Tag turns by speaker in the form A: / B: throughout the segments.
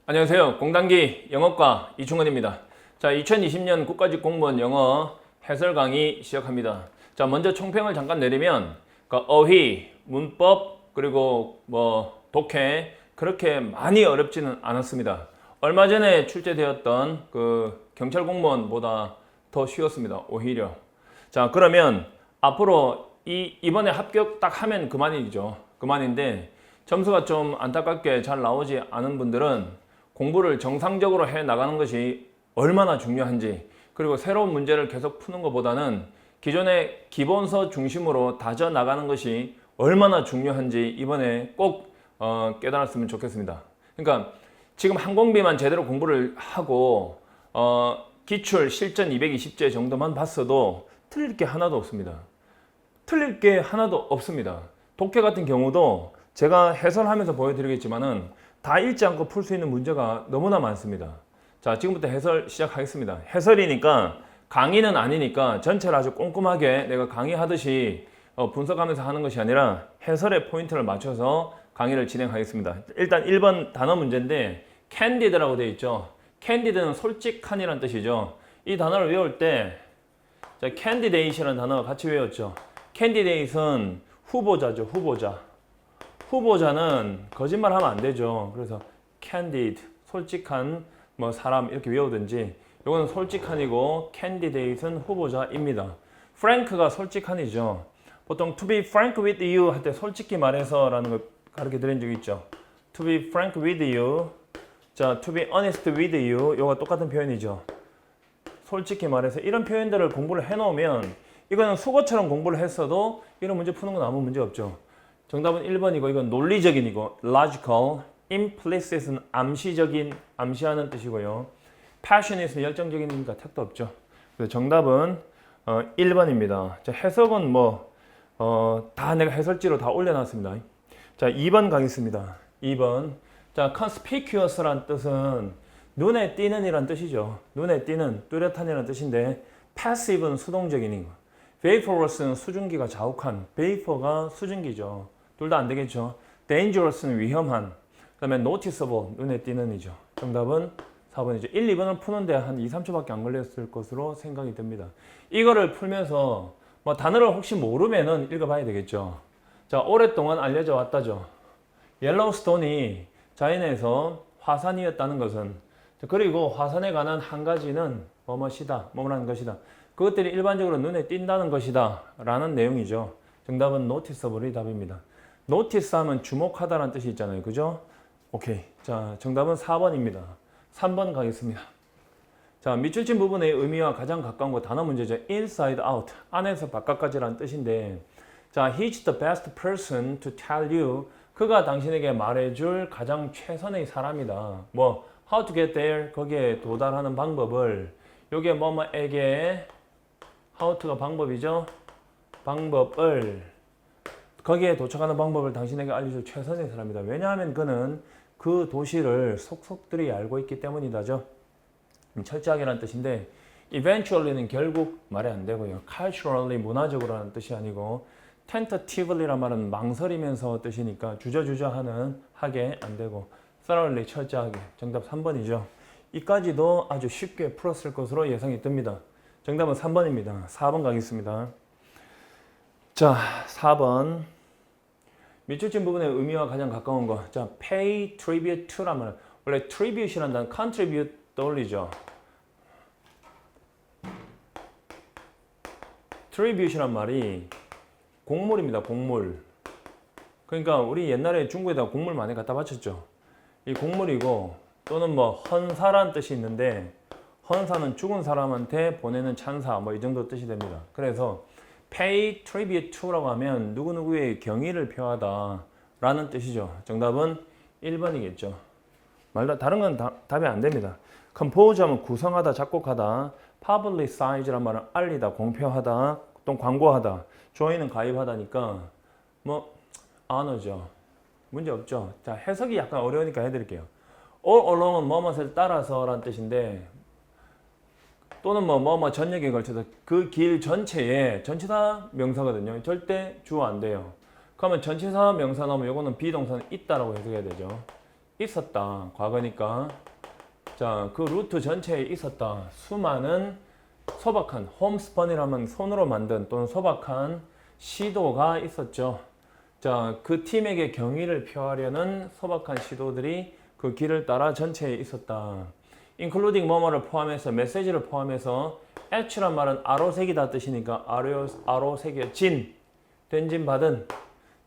A: 안녕하세요. 공단기 영어과 이충원입니다. 자, 2020년 국가직공무원 영어 해설 강의 시작합니다. 자, 먼저 총평을 잠깐 내리면 어휘, 문법, 그리고 독해 그렇게 많이 어렵지는 않았습니다. 얼마 전에 출제되었던 그 경찰 공무원보다 더 쉬웠습니다. 오히려. 자, 그러면 앞으로 이번에 합격 딱 하면 그만이죠. 그만인데 점수가 좀 안타깝게 잘 나오지 않은 분들은 공부를 정상적으로 해 나가는 것이 얼마나 중요한지, 그리고 새로운 문제를 계속 푸는 것보다는 기존의 기본서 중심으로 다져 나가는 것이 얼마나 중요한지 이번에 꼭 깨달았으면 좋겠습니다. 그러니까 지금 항공비만 제대로 공부를 하고 기출 실전 220제 정도만 봤어도 틀릴 게 하나도 없습니다. 틀릴 게 하나도 없습니다. 독해 같은 경우도 제가 해설하면서 보여드리겠지만은 다 읽지 않고 풀 수 있는 문제가 너무나 많습니다. 자, 지금부터 해설 시작하겠습니다. 해설이니까 강의는 아니니까 전체를 아주 꼼꼼하게 내가 강의하듯이 분석하면서 하는 것이 아니라 해설의 포인트를 맞춰서 강의를 진행하겠습니다. 일단 1번 단어 문제인데 candid라고 되어 있죠. candidate는 솔직한이라는 뜻이죠. 이 단어를 외울 때 candidate이라는 단어 같이 외웠죠. candidate은 후보자죠. 후보자는 거짓말하면 안 되죠. 그래서 candid, 솔직한 사람 이렇게 외우든지, 이거는 솔직한이고 candidate은 후보자입니다. frank가 솔직한이죠. 보통 to be frank with you 할 때 솔직히 말해서라는 걸 가르쳐 드린 적이 있죠. to be frank with you, 자, to be honest with you, 이거가 똑같은 표현이죠. 솔직히 말해서 이런 표현들을 공부를 해놓으면 이거는 수거처럼 공부를 했어도 이런 문제 푸는 건 아무 문제 없죠. 정답은 1번이고 이건 논리적인이고 logical, implicit은 암시적인, 암시하는 뜻이고요. passionate는 열정적인이니까 택도 없죠. 그래서 정답은 1번입니다. 자, 해석은 다 내가 해설지로 다 올려놨습니다. 자, 2번 가겠습니다. 2번. 자, conspicuous란 뜻은 눈에 띄는 이란 뜻이죠. 눈에 띄는, 뚜렷한이라는 뜻인데 passive는 수동적인 거. vaporous는 수증기가 자욱한, vapor가 수증기죠. 둘 다 안 되겠죠. dangerous는 위험한, 그 다음에 noticeable, 눈에 띄는 이죠. 정답은 4번이죠. 1, 2번을 푸는데 한 2, 3초밖에 안 걸렸을 것으로 생각이 듭니다. 이거를 풀면서 단어를 혹시 모르면은 읽어봐야 되겠죠. 자, 오랫동안 알려져 왔다죠. 옐로우스톤이 자연에서 화산이었다는 것은, 그리고 화산에 관한 한 가지는 뭐뭐라는 것이다. 그것들이 일반적으로 눈에 띈다는 것이다 라는 내용이죠. 정답은 noticeable이 답입니다. notice 하면 주목하다라는 뜻이 있잖아요. 그죠? 오케이. 자, 정답은 4번입니다. 3번 가겠습니다. 자, 밑줄친 부분의 의미와 가장 가까운 거 단어 문제죠. inside out, 안에서 바깥까지라는 뜻인데, 자, he's the best person to tell you, 그가 당신에게 말해줄 가장 최선의 사람이다. how to get there, 거기에 도달하는 방법을, 요게 뭐뭐에게, how to가 방법이죠. 방법을, 거기에 도착하는 방법을 당신에게 알려줄 최선의 사람이다. 왜냐하면 그는 그 도시를 속속들이 알고 있기 때문이다죠. 철저하게라는 뜻인데, eventually는 결국 말이 안 되고요. culturally, 문화적으로라는 뜻이 아니고, tentatively란 말은 망설이면서 뜻이니까 주저주저하는, 하게 안 되고, thoroughly, 철저하게. 정답 3번이죠. 이까지도 아주 쉽게 풀었을 것으로 예상이 듭니다. 정답은 3번입니다. 4번 가겠습니다. 자, 4번. 밑줄친 부분의 의미와 가장 가까운 거. 자, pay tribute to란 말은, 원래 tribute이라는 단어 contribute 떠올리죠. tribute이란 말이 곡물입니다. 곡물. 그러니까 우리 옛날에 중국에다가 곡물 많이 갖다 바쳤죠. 이 곡물이고, 또는 헌사란 뜻이 있는데, 헌사는 죽은 사람한테 보내는 찬사, 이 정도 뜻이 됩니다. 그래서 pay tribute to라고 하면 누구누구의 경의를 표하다 라는 뜻이죠. 정답은 1번이겠죠. 다른 건 답이 안 됩니다. compose 하면 구성하다, 작곡하다, publicize란 말은 알리다, 공표하다, 또 광고하다, join은 가입하다니까 honor죠. 문제 없죠. 자, 해석이 약간 어려우니까 해드릴게요. all along은 뭐뭇을 따라서 라는 뜻인데, 또는 전역에 걸쳐서 그 길 전체에, 전치사 명사거든요. 절대 주어 안 돼요. 그러면 전치사 명사 나오면 이거는 비동사는 있다라고 해석해야 되죠. 있었다. 과거니까. 자, 그 루트 전체에 있었다. 수많은 소박한 홈스펀이라면 손으로 만든 또는 소박한 시도가 있었죠. 자, 그 팀에게 경의를 표하려는 소박한 시도들이 그 길을 따라 전체에 있었다. including 뭐뭐를 포함해서 메시지를 포함해서 at란 말은 아로색이다 뜻이니까 아로색이진 된진 받은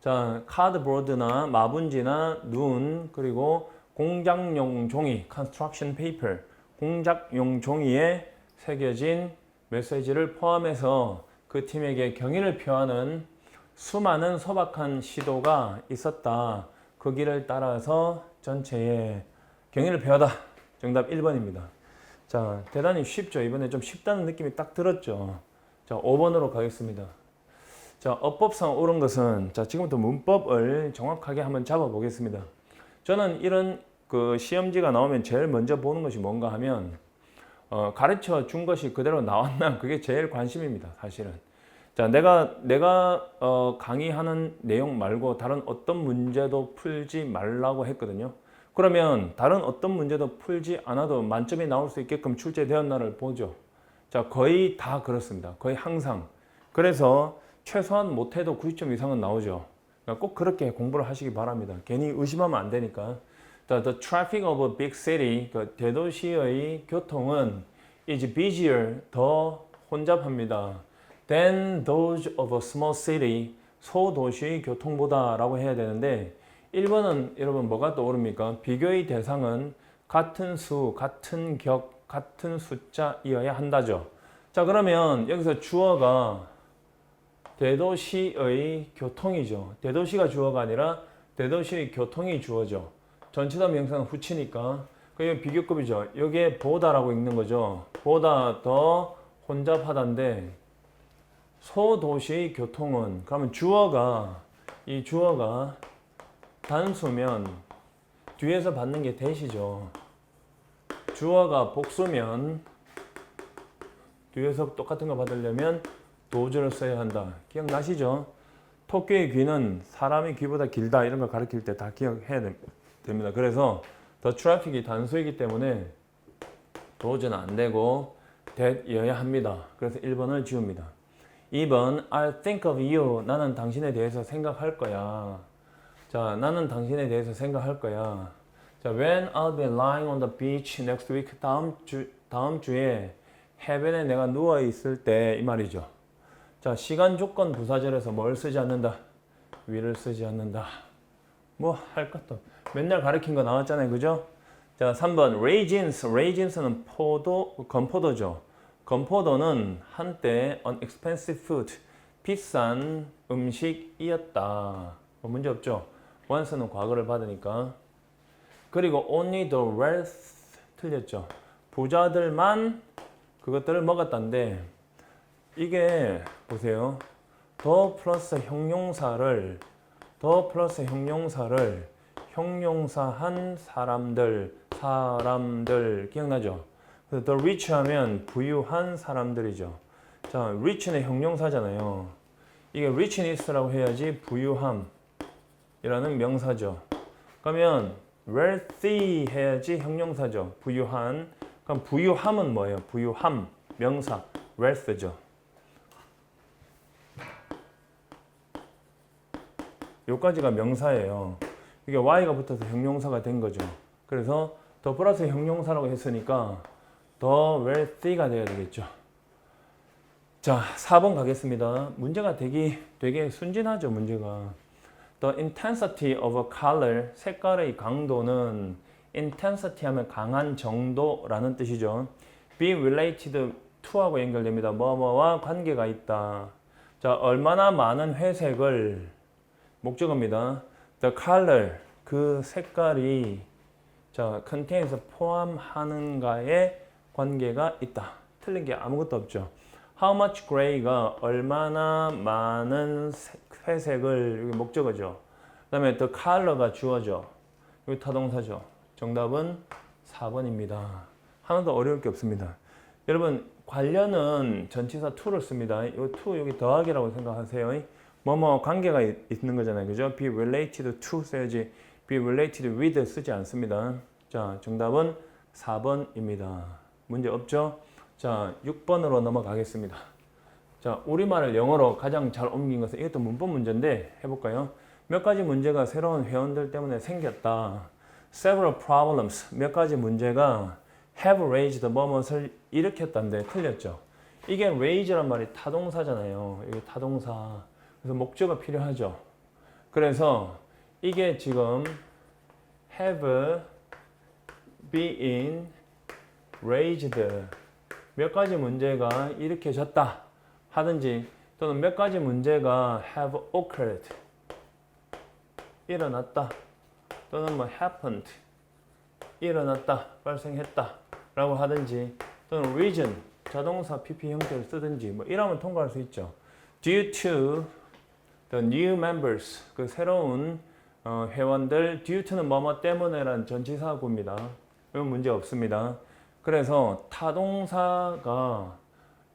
A: 자 카드보드나 마분지나 눈 그리고 공작용 종이 construction paper 공작용 종이에 새겨진 메시지를 포함해서 그 팀에게 경의를 표하는 수많은 소박한 시도가 있었다. 그 길을 따라서 전체에 경의를 표하다. 정답 1번입니다. 자, 대단히 쉽죠. 이번에 좀 쉽다는 느낌이 딱 들었죠. 자, 5번으로 가겠습니다. 자, 어법상 옳은 것은 자, 지금부터 문법을 정확하게 한번 잡아 보겠습니다. 저는 이런 그 시험지가 나오면 제일 먼저 보는 것이 뭔가 하면 가르쳐 준 것이 그대로 나왔나 그게 제일 관심입니다. 사실은. 자, 내가 강의하는 내용 말고 다른 어떤 문제도 풀지 말라고 했거든요. 그러면 다른 어떤 문제도 풀지 않아도 만점이 나올 수 있게끔 출제되었나를 보죠. 자, 거의 다 그렇습니다. 거의 항상. 그래서 최소한 못해도 90점 이상은 나오죠. 그러니까 꼭 그렇게 공부를 하시기 바랍니다. 괜히 의심하면 안 되니까. The traffic of a big city, 그 대도시의 교통은 is busier, 더 혼잡합니다. than those of a small city, 소도시의 교통보다 라고 해야 되는데 1번은 여러분 뭐가 떠오릅니까? 비교의 대상은 같은 수, 같은 격, 같은 숫자이어야 한다죠. 자, 그러면 여기서 주어가 대도시의 교통이죠. 대도시가 주어가 아니라 대도시의 교통이 주어죠. 전치사 명사는 후치니까 그게 비교급이죠. 여기에 보다라고 읽는 거죠. 보다 더 혼잡하다인데 소도시의 교통은 그러면 이 주어가 단수면 뒤에서 받는 게 대시죠. 주어가 복수면 뒤에서 똑같은 거 받으려면 도주를 써야 한다. 기억나시죠? 토끼의 귀는 사람의 귀보다 길다 이런 거 가르칠 때 다 기억해야 됩니다. 그래서 더 트래픽이 단수이기 때문에 도주는 안 되고 that이어야 합니다. 그래서 1번을 지웁니다. 2번 I'll think of you. 나는 당신에 대해서 생각할 거야. 자, 나는 당신에 대해서 생각할 거야. 자, when I'll be lying on the beach next week. 다음 주에 해변에 내가 누워 있을 때 이 말이죠. 자, 시간 조건 부사절에서 뭘 쓰지 않는다? will을 쓰지 않는다. 뭐 할 것도 맨날 가르친 거 나왔잖아요. 그죠? 자, 3번 raisin스는 건포도죠. 건포도는 한때 an expensive food, 비싼 음식이었다. 뭐 문제 없죠? once는 과거를 받으니까. 그리고 only the wealth 틀렸죠. 부자들만 그것들을 먹었다는데 이게 보세요. 더 플러스 형용사를 형용사한 사람들 기억나죠? 그래서 the rich 하면 부유한 사람들이죠. 자, rich는 형용사잖아요. 이게 richness라고 해야지 부유함이라는 명사죠. 그러면 wealthy 해야지 형용사죠. 부유한. 그럼 부유함은 뭐예요? 부유함 명사 wealth죠. 요까지가 명사예요. 이게 y가 붙어서 형용사가 된 거죠. 그래서 더 플러스 형용사라고 했으니까 더 wealthy가 돼야 되겠죠. 자, 4번 가겠습니다. 문제가 되게 순진하죠, 문제가. The intensity of a color, 색깔의 강도는 intensity 하면 강한 정도라는 뜻이죠. be related to하고 연결됩니다. 뭐뭐와 관계가 있다. 자, 얼마나 많은 회색을 목적어입니다. The color, 그 색깔이 자, contain에서 포함하는가에 관계가 있다. 틀린 게 아무것도 없죠. How much gray가 얼마나 많은 회색을 여기 목적어죠. 그 다음에 the color가 주어죠. 여기 타동사죠. 정답은 4번입니다. 하나도 어려울 게 없습니다. 여러분 관련은 전치사 to를 씁니다. 이 to 여기 더하기라고 생각하세요. 뭐뭐 관계가 있는 거잖아요. 그죠? be related to 써야지 be related with 쓰지 않습니다. 자, 정답은 4번입니다. 문제 없죠? 자, 6번으로 넘어가겠습니다. 자, 우리말을 영어로 가장 잘 옮긴 것은 이것도 문법 문제인데 해볼까요? 몇 가지 문제가 새로운 회원들 때문에 생겼다. Several problems, 몇 가지 문제가 have raised 뭐뭇을 일으켰다인데 틀렸죠. 이게 raise란 말이 타동사잖아요. 이게 타동사. 그래서 목적어가 필요하죠. 그래서 이게 지금 have been raised 몇 가지 문제가 일으켜졌다 하든지 또는 몇 가지 문제가 have occurred 일어났다 또는 뭐 happened 일어났다 발생했다 라고 하든지 또는 reason 자동사 PP 형태를 쓰든지 뭐 이러면 통과할 수 있죠. Due to the new members 그 새로운 회원들 due to는 뭐뭐 때문에란 전치사구입니다. 이건 문제 없습니다. 그래서 타동사가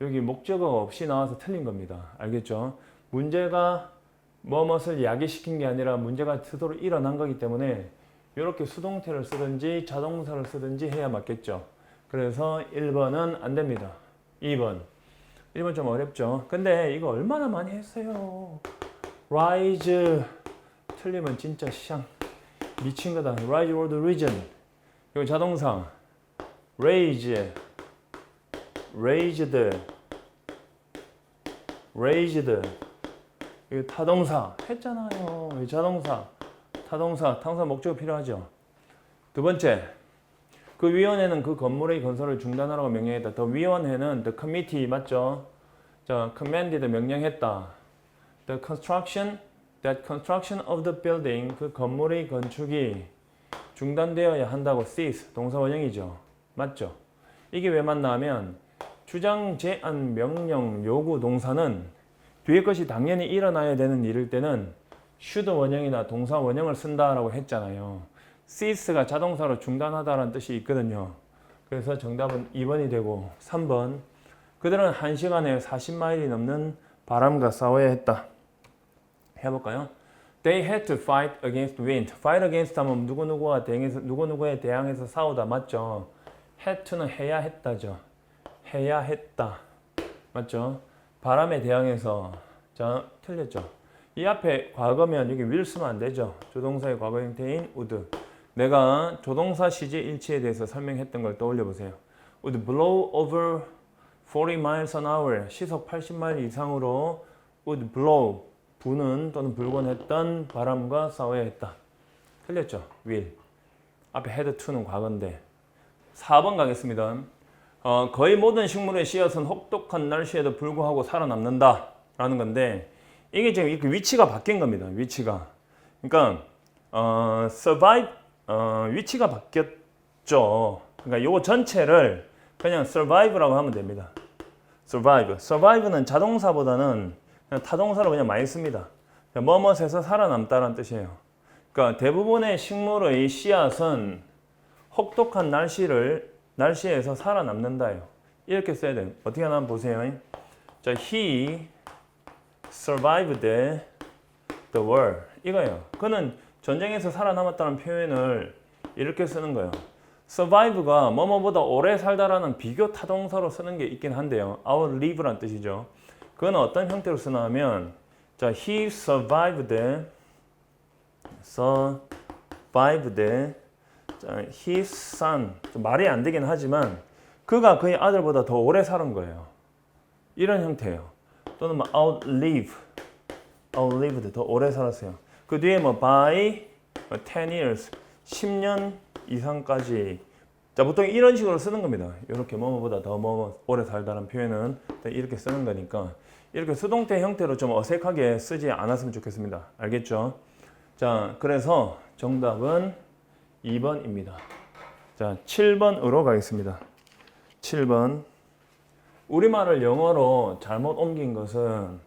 A: 여기 목적어 없이 나와서 틀린 겁니다. 알겠죠? 문제가 뭐뭇을 야기시킨 게 아니라 문제가 스스로 일어난 거기 때문에 이렇게 수동태를 쓰든지 자동사를 쓰든지 해야 맞겠죠. 그래서 1번은 안 됩니다. 2번. 1번 좀 어렵죠? 근데 이거 얼마나 많이 했어요. rise 틀리면 진짜 샹 미친 거다. rise or the reason. 이거 자동사. raise raised raised 이거 타동사 했잖아요. 이 자동사 타동사 목적어 필요하죠. 두 번째 그 위원회는 그 건물의 건설을 중단하라고 명령했다. The 위원회는 the committee 맞죠? 자, commanded 명령했다. The construction of the building 그 건물의 건축이 중단되어야 한다고 cease 동사 원형이죠. 맞죠? 이게 왜 맞나하면 주장, 제안, 명령, 요구 동사는 뒤에 것이 당연히 일어나야 되는 일일 때는 should 원형이나 동사 원형을 쓴다라고 했잖아요. cease가 자동사로 중단하다라는 뜻이 있거든요. 그래서 정답은 2번이 되고 3번 그들은 1시간에 40마일이 넘는 바람과 싸워야 했다. 해볼까요? They had to fight against wind. Fight against 하면 누구누구에 대항해서 싸우다 맞죠? had to는 해야 했다죠. 해야 했다. 맞죠? 바람에 대항해서 자 틀렸죠. 이 앞에 과거면 여기 will 쓰면 안 되죠. 조동사의 과거 형태인 would. 내가 조동사 시제 일치에 대해서 설명했던 걸 떠올려 보세요. Would blow over 40 miles an hour. 시속 80마일 이상으로 would blow. 부는 또는 불곤 했던 바람과 싸워야 했다. 틀렸죠. will. 앞에 had to는 과거인데. 4번 가겠습니다. 거의 모든 식물의 씨앗은 혹독한 날씨에도 불구하고 살아남는다 라는 건데 이게 지금 이렇게 위치가 바뀐 겁니다. 위치가. 그러니까 survive 위치가 바뀌었죠. 그러니까 요거 전체를 그냥 survive라고 하면 됩니다. survive는 자동사보다는 그냥 타동사로 그냥 많이 씁니다. 뭐뭇에서 살아남다라는 뜻이에요. 그러니까 대부분의 식물의 씨앗은 혹독한 날씨에서 살아남는다요. 이렇게 써야 돼요. 어떻게 하나 보세요. 자, he survived the war. 이거예요. 그는 전쟁에서 살아남았다는 표현을 이렇게 쓰는 거예요. survive가 뭐뭐보다 오래 살다라는 비교 타동사로 쓰는 게 있긴 한데요. outlive란 뜻이죠. 그건 어떤 형태로 쓰나 하면 자, he survived his son. 좀 말이 안 되긴 하지만 그가 그의 아들보다 더 오래 살은 거예요. 이런 형태예요. 또는 뭐 outlived 더 오래 살았어요. 그 뒤에 뭐 by 10 years 10년 이상까지. 자, 보통 이런 식으로 쓰는 겁니다. 이렇게 뭐뭐보다 더 오래 살다는 표현은 이렇게 쓰는 거니까 이렇게 수동태 형태로 좀 어색하게 쓰지 않았으면 좋겠습니다. 알겠죠? 자, 그래서 정답은 2번입니다. 자, 7번으로 가겠습니다. 7번. 우리말을 영어로 잘못 옮긴 것은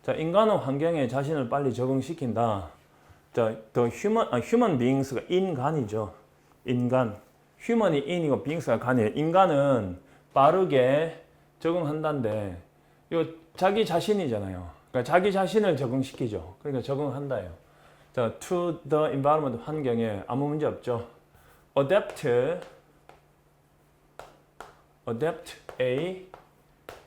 A: 자, 인간은 환경에 자신을 빨리 적응시킨다. 자, the human beings 인간이죠. 인간. human이 in이고 beings가 간이에요. 인간은 빠르게 적응한다는데 이거 자기 자신이잖아요. 그러니까 자기 자신을 적응시키죠. 그러니까 적응한다예요. 자, to the environment 환경에 아무 문제 없죠. adapt A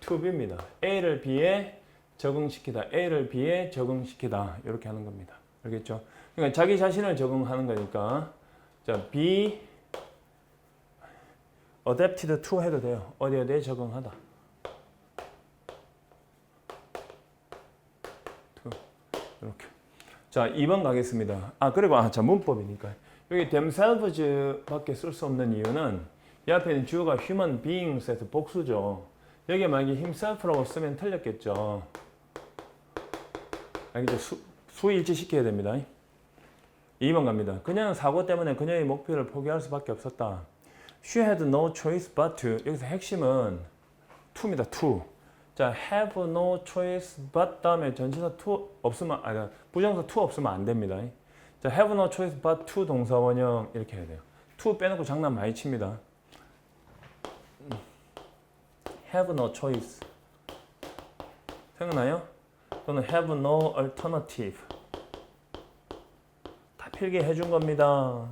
A: to B입니다. A를 B에 적응시키다. A를 B에 적응시키다. 이렇게 하는 겁니다. 알겠죠? 그러니까 자기 자신을 적응하는 거니까 자, be adapted to 해도 돼요. 어디에 적응하다. to. 이렇게. 자, 2번 가겠습니다. 그리고 자, 문법이니까. 여기 themselves 밖에 쓸 수 없는 이유는 이 앞에 있는 주어가 human beings에서 복수죠. 여기에 만약에 himself라고 쓰면 틀렸겠죠. 알겠죠? 수 일치시켜야 됩니다. 2번 갑니다. 그녀는 사고 때문에 그녀의 목표를 포기할 수밖에 없었다. She had no choice but to. 여기서 핵심은 to입니다. to. 자, have no choice but 다음에 전치사 to 없으면 부정사 to 없으면 안 됩니다. 자, have no choice but to 동사 원형 이렇게 해야 돼요. to 빼놓고 장난 많이 칩니다. have no choice. 생각나요? 또는 have no alternative. 다 필게 해준 겁니다.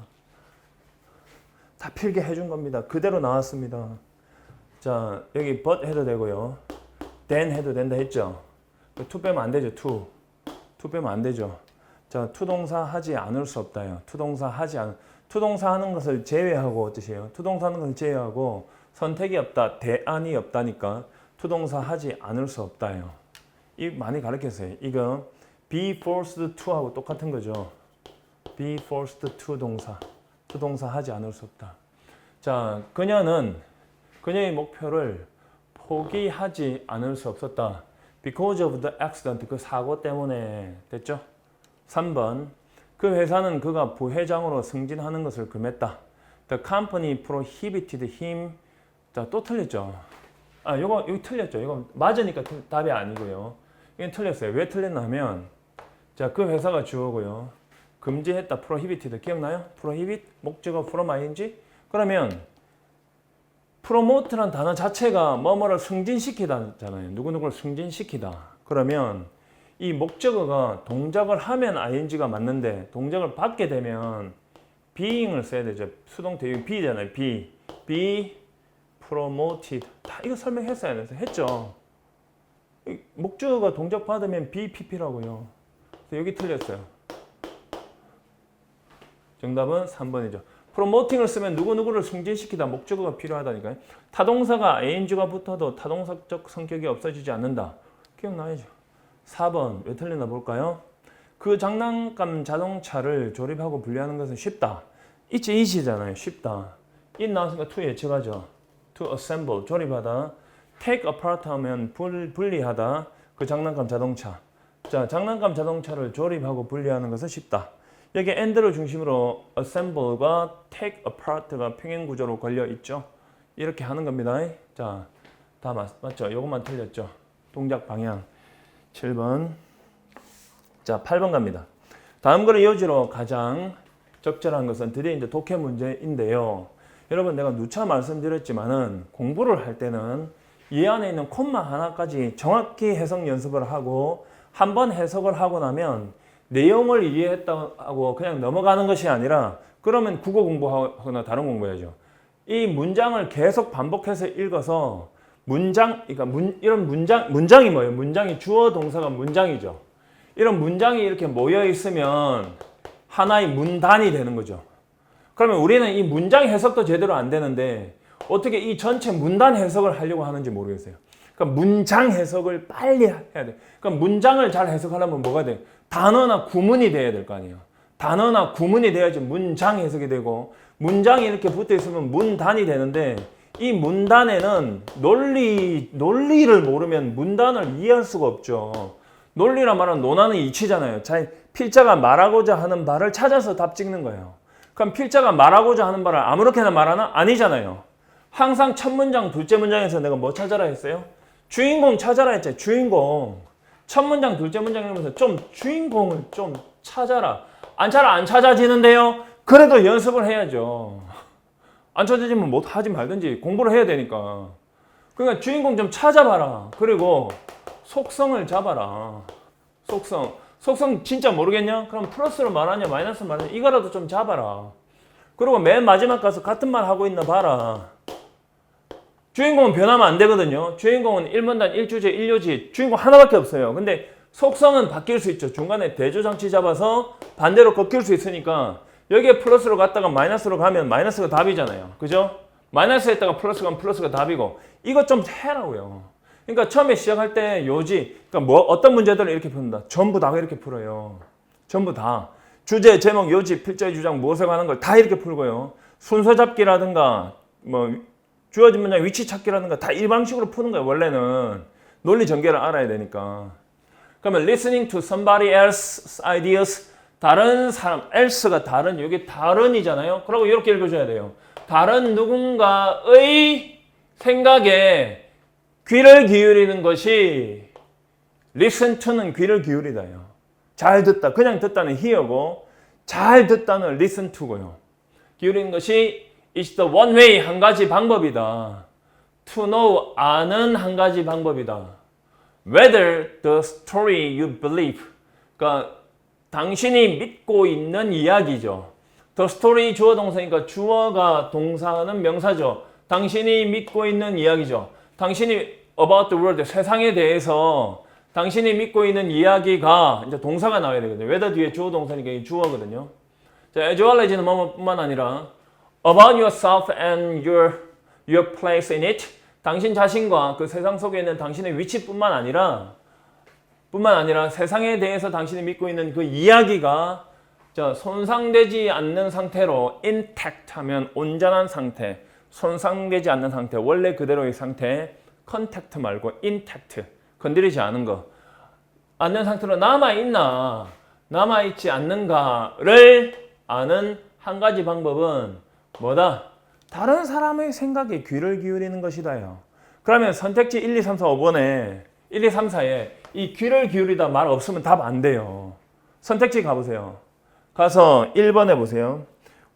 A: 다 필게 해준 겁니다. 그대로 나왔습니다. 자, 여기 but 해도 되고요. then 해도 된다 했죠? to 빼면 안 되죠. to 빼면 안 되죠. 자, to 동사 하지 않을 수 없다요. to 동사 하는 것을 제외하고 뜻이에요. to 동사 하는 것을 제외하고 선택이 없다, 대안이 없다니까 to 동사 하지 않을 수 없다요. 이 많이 가르쳤어요. 이거 be forced to하고 똑같은 거죠. be forced to 동사. to 동사 하지 않을 수 없다. 자, 그녀는 그녀의 목표를 포기하지 않을 수 없었다. Because of the accident. 그 사고 때문에. 됐죠? 3번. 그 회사는 그가 부회장으로 승진하는 것을 금했다. The company prohibited him. 자, 또 틀렸죠? 여기 틀렸죠? 이거 맞으니까 답이 아니고요. 이건 틀렸어요. 왜 틀렸냐면, 자, 그 회사가 주어고요. 금지했다. prohibited. 기억나요? prohibit. 목적어 from ing. 그러면 promote란 단어 자체가 뭐뭐를 승진시키다잖아요. 누구누구를 승진시키다. 그러면 이 목적어가 동작을 하면 ing가 맞는데 동작을 받게 되면 being을 써야 되죠. 수동태 여기 be잖아요. be promoted. 다 이거 설명했어야 돼서 했죠. 목적어가 동작 받으면 BPP라고요. 그래서 여기 틀렸어요. 정답은 3번이죠. 프로모팅을 쓰면 누구누구를 승진시키다. 목적어가 필요하다니까요. 타동사가 ing가 붙어도 타동사적 성격이 없어지지 않는다. 기억나야죠. 4번 왜 틀렸나 볼까요? 그 장난감 자동차를 조립하고 분리하는 것은 쉽다. 이시잖아요. 쉽다. it 나왔으니까 to 예측하죠. to assemble 조립하다. take apart 하면 분리하다. 그 장난감 자동차. 자, 장난감 자동차를 조립하고 분리하는 것은 쉽다. 여기 and를 중심으로 assemble과 take apart가 평행 구조로 걸려 있죠. 이렇게 하는 겁니다. 자, 다 맞죠? 요것만 틀렸죠. 동작 방향. 7번. 자, 8번 갑니다. 다음 글의 요지로 가장 적절한 것은 드디어 이제 독해 문제인데요. 여러분, 내가 누차 말씀드렸지만은 공부를 할 때는 이 안에 있는 콤마 하나까지 정확히 해석 연습을 하고 한번 해석을 하고 나면 내용을 이해했다고 그냥 넘어가는 것이 아니라 그러면 국어 공부하거나 다른 공부해야죠. 이 문장을 계속 반복해서 읽어서 이런 문장이 뭐예요? 문장이 주어 동사가 문장이죠. 이런 문장이 이렇게 모여 있으면 하나의 문단이 되는 거죠. 그러면 우리는 이 문장 해석도 제대로 안 되는데 어떻게 이 전체 문단 해석을 하려고 하는지 모르겠어요. 그러니까 문장 해석을 빨리 해야 돼. 그러니까 문장을 잘 해석하려면 뭐가 돼? 단어나 구문이 돼야 될 거 아니에요. 단어나 구문이 돼야지 문장 해석이 되고 문장이 이렇게 붙어 있으면 문단이 되는데 이 문단에는 논리를 모르면 문단을 이해할 수가 없죠. 논리란 말은 논하는 이치잖아요. 필자가 말하고자 하는 바를 찾아서 답 찍는 거예요. 그럼 필자가 말하고자 하는 바를 아무렇게나 말하나? 아니잖아요. 항상 첫 문장, 둘째 문장에서 내가 뭐 찾아라 했어요? 주인공 찾아라 했죠. 주인공. 첫 문장, 둘째 문장 이러면서 좀 주인공을 좀 찾아라. 안 찾아지는데요? 그래도 연습을 해야죠. 안 찾아지면 뭐 하지 말든지 공부를 해야 되니까. 그러니까 주인공 좀 찾아봐라. 그리고 속성을 잡아라. 속성 진짜 모르겠냐? 그럼 플러스로 말하냐 마이너스로 말하냐 이거라도 좀 잡아라. 그리고 맨 마지막 가서 같은 말 하고 있나 봐라. 주인공은 변하면 안 되거든요. 주인공은 1문단 1주제 1요지 주인공 하나밖에 없어요. 근데 속성은 바뀔 수 있죠. 중간에 대조장치 잡아서 반대로 꺾일 수 있으니까 여기에 플러스로 갔다가 마이너스로 가면 마이너스가 답이잖아요. 그죠? 마이너스 했다가 플러스 가면 플러스가 답이고 이것 좀 해라고요. 그러니까 처음에 시작할 때 요지 그러니까 어떤 문제들은 이렇게 푼다. 전부 다 이렇게 풀어요. 전부 다. 주제, 제목, 요지, 필자의 주장, 무엇에 관한 걸 다 이렇게 풀고요. 순서 잡기라든가 주어진 문장 위치 찾기라든가 다 이 방식으로 푸는 거예요. 원래는 논리 전개를 알아야 되니까. 그러면 listening to somebody else's ideas 다른 사람 else가 다른 여기 다른이잖아요. 그리고 이렇게 읽어줘야 돼요. 다른 누군가의 생각에 귀를 기울이는 것이 listen to는 귀를 기울이다요. 잘 듣다. 그냥 듣다는 hear고 잘 듣다는 listen to고요. 기울이는 것이 is the one way 한 가지 방법이다. to know 아는 한 가지 방법이다. Whether the story you believe 그러니까 당신이 믿고 있는 이야기죠. The story 주어 동사니까 주어가 동사는 명사죠. 당신이 믿고 있는 이야기죠. 당신이 about the world 세상에 대해서 당신이 믿고 있는 이야기가 이제 동사가 나와야 되거든요. whether 뒤에 주어 동사니까 이게 주어거든요. 자, as well as는 뭐뿐만 아니라 about yourself and your place in it. 당신 자신과 그 세상 속에 있는 당신의 위치뿐만 아니라 세상에 대해서 당신이 믿고 있는 그 이야기가 손상되지 않는 상태로 intact 하면 온전한 상태, 손상되지 않는 상태, 원래 그대로의 상태, contact 말고 intact, 건드리지 않은 거, 않는 상태로 남아있나, 남아있지 않는가를 아는 한 가지 방법은 뭐다? 다른 사람의 생각에 귀를 기울이는 것이다요. 그러면 선택지 1, 2, 3, 4, 5번에 1, 2, 3, 4에 이 귀를 기울이다 말 없으면 답 안 돼요. 선택지 가보세요. 가서 1번에 보세요.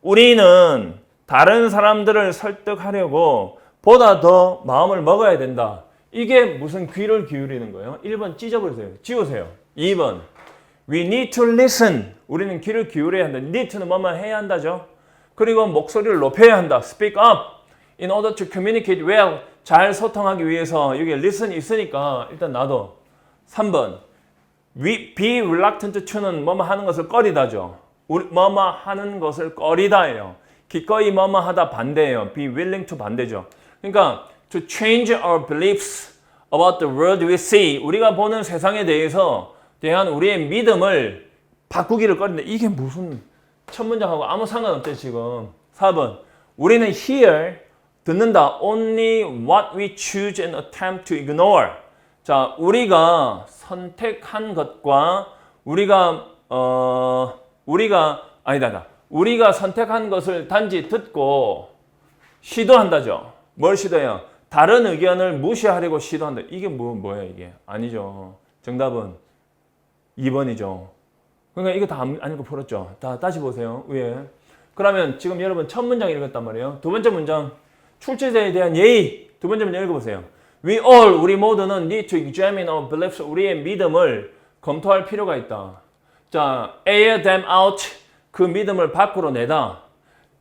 A: 우리는 다른 사람들을 설득하려고 보다 더 마음을 먹어야 된다. 이게 무슨 귀를 기울이는 거예요? 1번 찢어버리세요. 지우세요. 2번 We need to listen. 우리는 귀를 기울여야 한다. need는 뭐만 해야 한다죠. 그리고 목소리를 높여야 한다. speak up. In order to communicate well. 잘 소통하기 위해서 여기 listen 있으니까 일단 놔둬. 3번 be reluctant to는 뭐뭐 하는 것을 꺼리다죠. 뭐뭐 하는 것을 꺼리다예요. 기꺼이 뭐뭐 하다 반대예요. be willing to 반대죠. 그러니까 to change our beliefs about the world we see. 우리가 보는 세상에 대한 우리의 믿음을 바꾸기를 꺼린다. 이게 무슨 첫 문장하고 아무 상관없대 지금. 4번 우리는 hear 듣는다. only what we choose and attempt to ignore. 자, 우리가 선택한 것과 우리가 선택한 것을 단지 듣고 시도한다죠. 뭘 시도해요? 다른 의견을 무시하려고 시도한다. 이게 뭐야 이게? 아니죠. 정답은 2번이죠. 그러니까 이거 다 안 읽고 풀었죠. 다시 보세요. 위에. 그러면 지금 여러분 첫 문장 읽었단 말이에요. 두 번째 문장 출제자에 대한 예의. 두 번째 문장 읽어보세요. 우리 모두는 need to examine our beliefs. 우리의 믿음을 검토할 필요가 있다. 자, air them out. 그 믿음을 밖으로 내다.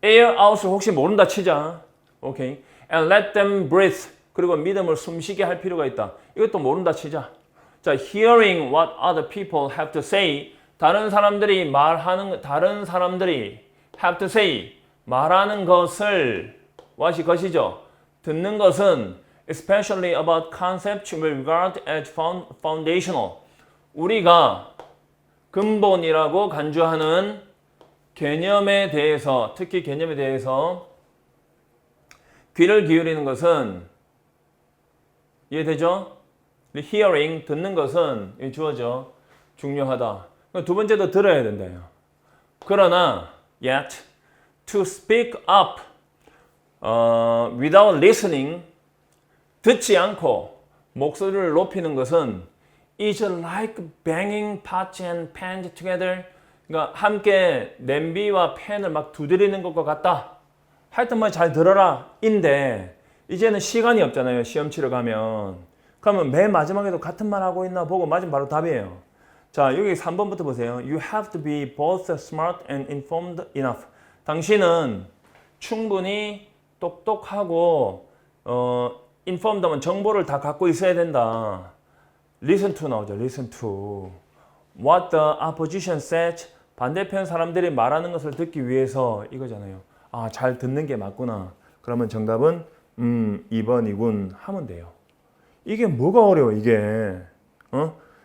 A: air out을 혹시 모른다 치자. 오케이. And let them breathe. 그리고 믿음을 숨쉬게 할 필요가 있다. 이것도 모른다 치자. 자, hearing what other people have to say. 다른 사람들이 have to say. 말하는 것을 what이 것이죠. 듣는 것은 especially about concepts we regard as foundational. 우리가 근본이라고 간주하는 개념에 대해서, 특히 개념에 대해서 귀를 기울이는 것은 이해되죠? hearing, 듣는 것은 주어져 중요하다. 두 번째도 들어야 된다요. 그러나 yet to speak up without listening, 듣지 않고 목소리를 높이는 것은 is like banging pots and pans together. 그러니까 함께 냄비와 팬을 막 두드리는 것과 같다. 하여튼 뭐 잘 들어라 인데 이제는 시간이 없잖아요. 시험 치러 가면. 그러면 맨 마지막에도 같은 말 하고 있나 보고 맞으면 바로 답이에요. 자, 여기 3번부터 보세요. You have to be both smart and informed enough. 당신은 충분히 똑똑하고 informed하면 정보를 다 갖고 있어야 된다. Listen to 나오죠. Listen to. What the opposition says. 반대편 사람들이 말하는 것을 듣기 위해서 이거잖아요. 아, 잘 듣는 게 맞구나. 그러면 정답은 2번이군 하면 돼요. 이게 뭐가 어려워 이게.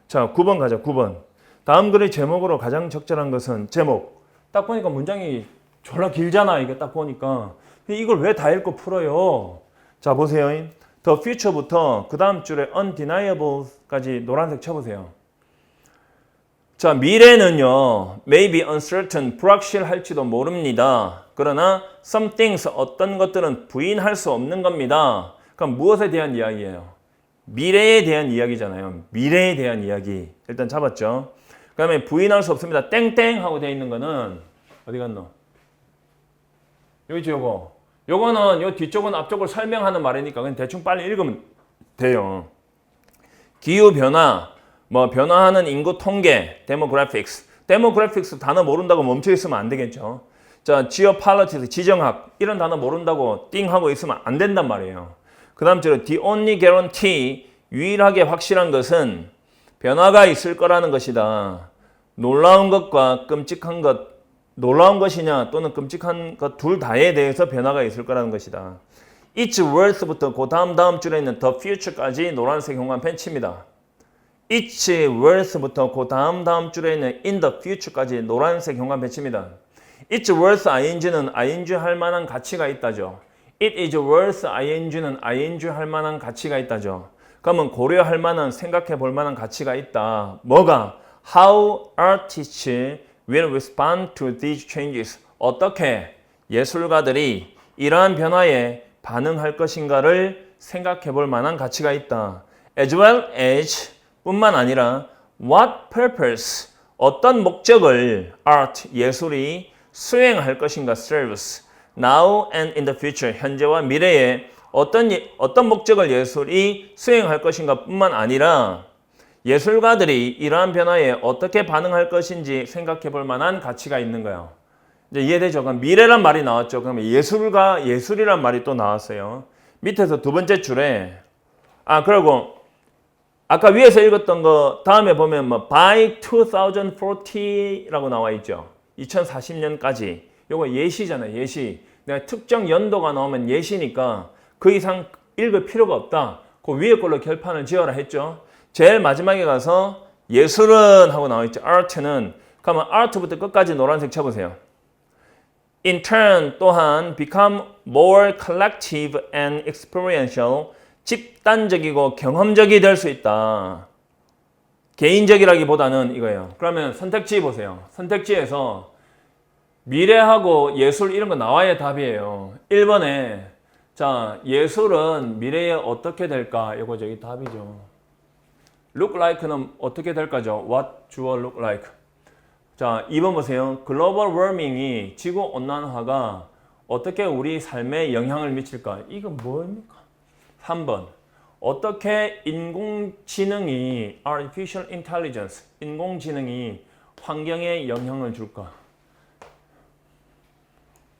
A: 자, 9번 가자. 9번. 다음 글의 제목으로 가장 적절한 것은 제목. 딱 보니까 문장이 졸라 길잖아. 이게 딱 보니까. 이걸 왜 다 읽고 풀어요? 자, 보세요. The future부터 그 다음 줄에 undeniable까지 노란색 쳐보세요. 자, 미래는요. may be uncertain, 불확실할지도 모릅니다. 그러나 some things, 어떤 것들은 부인할 수 없는 겁니다. 그럼 무엇에 대한 이야기예요? 미래에 대한 이야기잖아요. 미래에 대한 이야기. 일단 잡았죠. 그 다음에 부인할 수 없습니다. 땡땡 하고 되어 있는 거는 어디 갔노? 여기죠, 요거. 요거는 요 뒤쪽은 앞쪽을 설명하는 말이니까 그냥 대충 빨리 읽으면 돼요. 기후변화, 뭐 변화하는 인구 통계, demographics. demographics 단어 모른다고 멈춰 있으면 안 되겠죠. 자, geopolitics, 지정학 이런 단어 모른다고 띵 하고 있으면 안 된단 말이에요. 그 다음 줄에 the only guarantee, 유일하게 확실한 것은 변화가 있을 거라는 것이다. 놀라운 것과 끔찍한 것, 놀라운 것이냐 또는 끔찍한 것 둘 다에 대해서 변화가 있을 거라는 것이다. It's worth부터 그 다음 줄에 있는 the future까지 노란색 형광펜 칩니다. It's worth부터 그 다음 줄에 있는 in the future까지 노란색 형광펜 칩니다. It's worth ing는 ing 할 만한 가치가 있다죠. It is worth ing는 ing 할 만한 가치가 있다죠. 그러면 고려할 만한, 생각해 볼 만한 가치가 있다. 뭐가? How artists will respond to these changes. 어떻게 예술가들이 이러한 변화에 반응할 것인가를 생각해 볼 만한 가치가 있다. As well as 뿐만 아니라 what purpose, 어떤 목적을 art, 예술이 수행할 것인가 serves. Now and in the future, 현재와 미래에 어떤 목적을 예술이 수행할 것인가 뿐만 아니라 예술가들이 이러한 변화에 어떻게 반응할 것인지 생각해 볼 만한 가치가 있는 거예요. 이제 이해되죠? 그럼 미래란 말이 나왔죠. 그러면 예술가, 예술이란 말이 또 나왔어요. 밑에서 두 번째 줄에 그리고 아까 위에서 읽었던 거 다음에 보면 뭐 by 2040라고 나와 있죠. 2040년까지. 요거 예시잖아요. 예시. 내가 특정 연도가 나오면 예시니까 그 이상 읽을 필요가 없다. 그 위에 걸로 결판을 지어라 했죠. 제일 마지막에 가서 예술은 하고 나와 있죠. art는. 그러면 art부터 끝까지 노란색 쳐보세요. In turn 또한 become more collective and experiential. 집단적이고 경험적이 될 수 있다. 개인적이라기보다는 이거예요. 그러면 선택지 보세요. 선택지에서 미래하고 예술 이런 거 나와야 답이에요. 1번에 자, 예술은 미래에 어떻게 될까? 이거 저기 답이죠. look like는 어떻게 될 거죠? what 주어 look like. 자, 2번 보세요. 글로벌 워밍이 지구 온난화가 어떻게 우리 삶에 영향을 미칠까? 이거 뭐입니까? 3번. 어떻게 인공지능이 artificial intelligence, 인공지능이 환경에 영향을 줄까?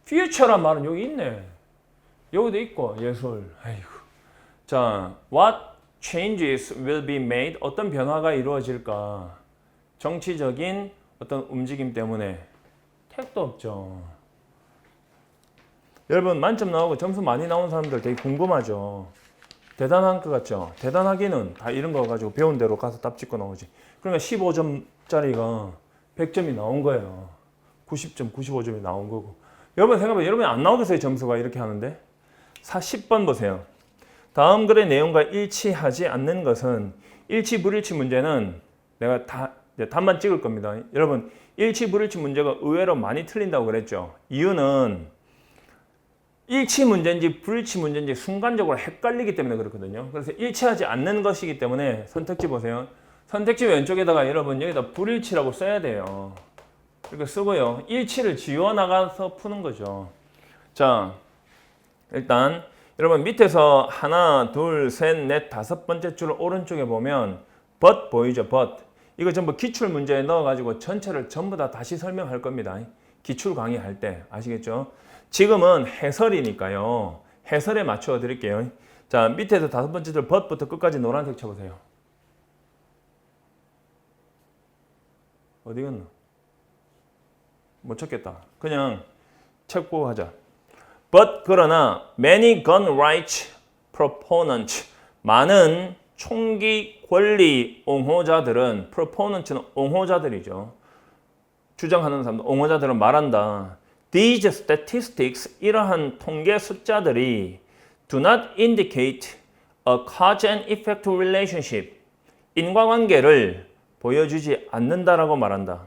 A: future란 말은 여기 있네. 여기도 있고 예술. 아이고. 자, what changes will be made? 어떤 변화가 이루어질까? 정치적인 어떤 움직임 때문에 택도 없죠. 여러분 만점 나오고 점수 많이 나온 사람들 되게 궁금하죠. 대단한 것 같죠? 대단하기는 다 이런 거 가지고 배운 대로 가서 답 짓고 나오지. 그러니까 15점짜리가 100점이 나온 거예요. 90점, 95점이 나온 거고. 여러분 생각해보면 여러분이 안 나오겠어요, 점수가 이렇게 하는데? 10번 보세요. 다음 글의 내용과 일치하지 않는 것은 일치 불일치 문제는 내가 다 답만 찍을 겁니다. 여러분 일치 불일치 문제가 의외로 많이 틀린다고 그랬죠. 이유는 일치 문제인지 불일치 문제인지 순간적으로 헷갈리기 때문에 그렇거든요. 그래서 일치하지 않는 것이기 때문에 선택지 보세요. 선택지 왼쪽에다가 여러분 여기다 불일치라고 써야 돼요. 이렇게 쓰고요. 일치를 지워나가서 푸는 거죠. 자, 일단 여러분 밑에서 하나, 둘, 셋, 넷, 다섯 번째 줄 오른쪽에 보면 but 보이죠? but. 이거 전부 기출 문제에 넣어가지고 전체를 전부 다 다시 설명할 겁니다. 기출 강의할 때 아시겠죠? 지금은 해설이니까요. 해설에 맞춰 드릴게요. 자, 밑에서 다섯 번째 줄 but부터 끝까지 노란색 쳐보세요. 어디 갔나? 못 찾겠다. 그냥 책보고 하자. But 그러나 many gun rights proponents 많은 총기 권리 옹호자들은 proponents는 옹호자들이죠. 주장하는 사람들, 옹호자들은 말한다. These statistics 이러한 통계 숫자들이 do not indicate a cause and effect relationship 인과관계를 보여주지 않는다라고 말한다.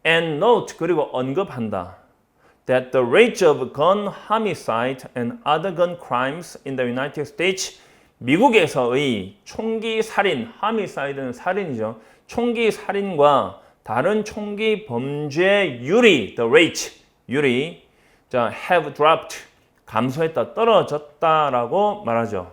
A: And note 그리고 언급한다. That the rates of gun homicide and other gun crimes in the United States 미국에서의 총기 살인, homicide는 살인이죠. 총기 살인과 다른 총기 범죄율이 the rate, 율이 자, have dropped, 감소했다, 떨어졌다라고 말하죠.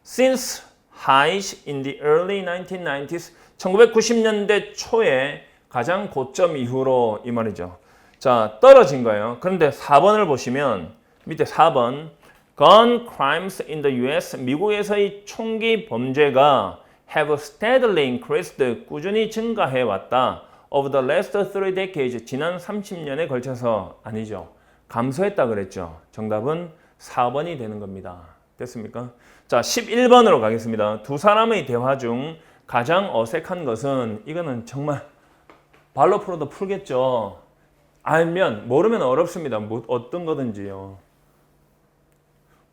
A: Since highs in the early 1990s, 1990년대 초에 가장 고점 이후로 이 말이죠. 자, 떨어진 거예요. 그런데 4번을 보시면 밑에 4번 Gun crimes in the US, 미국에서의 총기 범죄가 have steadily increased, 꾸준히 증가해 왔다. Over the last 3 decades, 지난 30년에 걸쳐서 아니죠. 감소했다 그랬죠. 정답은 4번이 되는 겁니다. 됐습니까? 자, 11번으로 가겠습니다. 두 사람의 대화 중 가장 어색한 것은 이거는 정말 발로 풀어도 풀겠죠. 알면, 모르면 어렵습니다. 어떤 거든지요.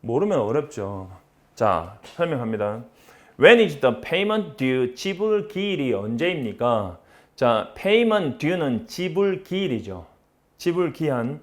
A: 모르면 어렵죠. 자, 설명합니다. When is the payment due? 지불 기일이 언제입니까? 자, payment due는 지불 기일이죠. 지불 기한.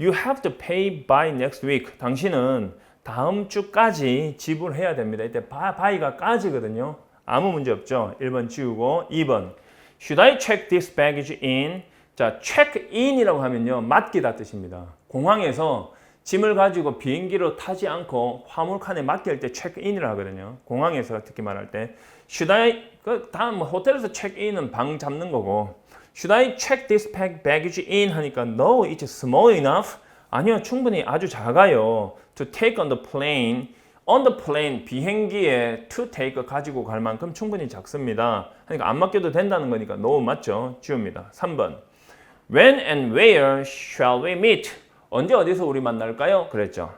A: You have to pay by next week. 당신은 다음 주까지 지불해야 됩니다. 이때 by가 까지거든요. 아무 문제 없죠. 1번 지우고 2번. Should I check this baggage in? 자, check in이라고 하면요. 맡기다 뜻입니다. 공항에서 짐을 가지고 비행기로 타지 않고 화물칸에 맡길 때 체크인이라 하거든요. 공항에서 특히 말할 때 Should I 다음 호텔에서 체크인은 방 잡는 거고 Should I check this baggage in 하니까 No, it's small enough. 아니요, 충분히 아주 작아요. To take on the plane. On the plane 비행기에 to take 가지고 갈 만큼 충분히 작습니다. 그러니까 안 맡겨도 된다는 거니까 No 맞죠? 지웁니다. 3번 When and where shall we meet? 언제 어디서 우리 만날까요? 그랬죠.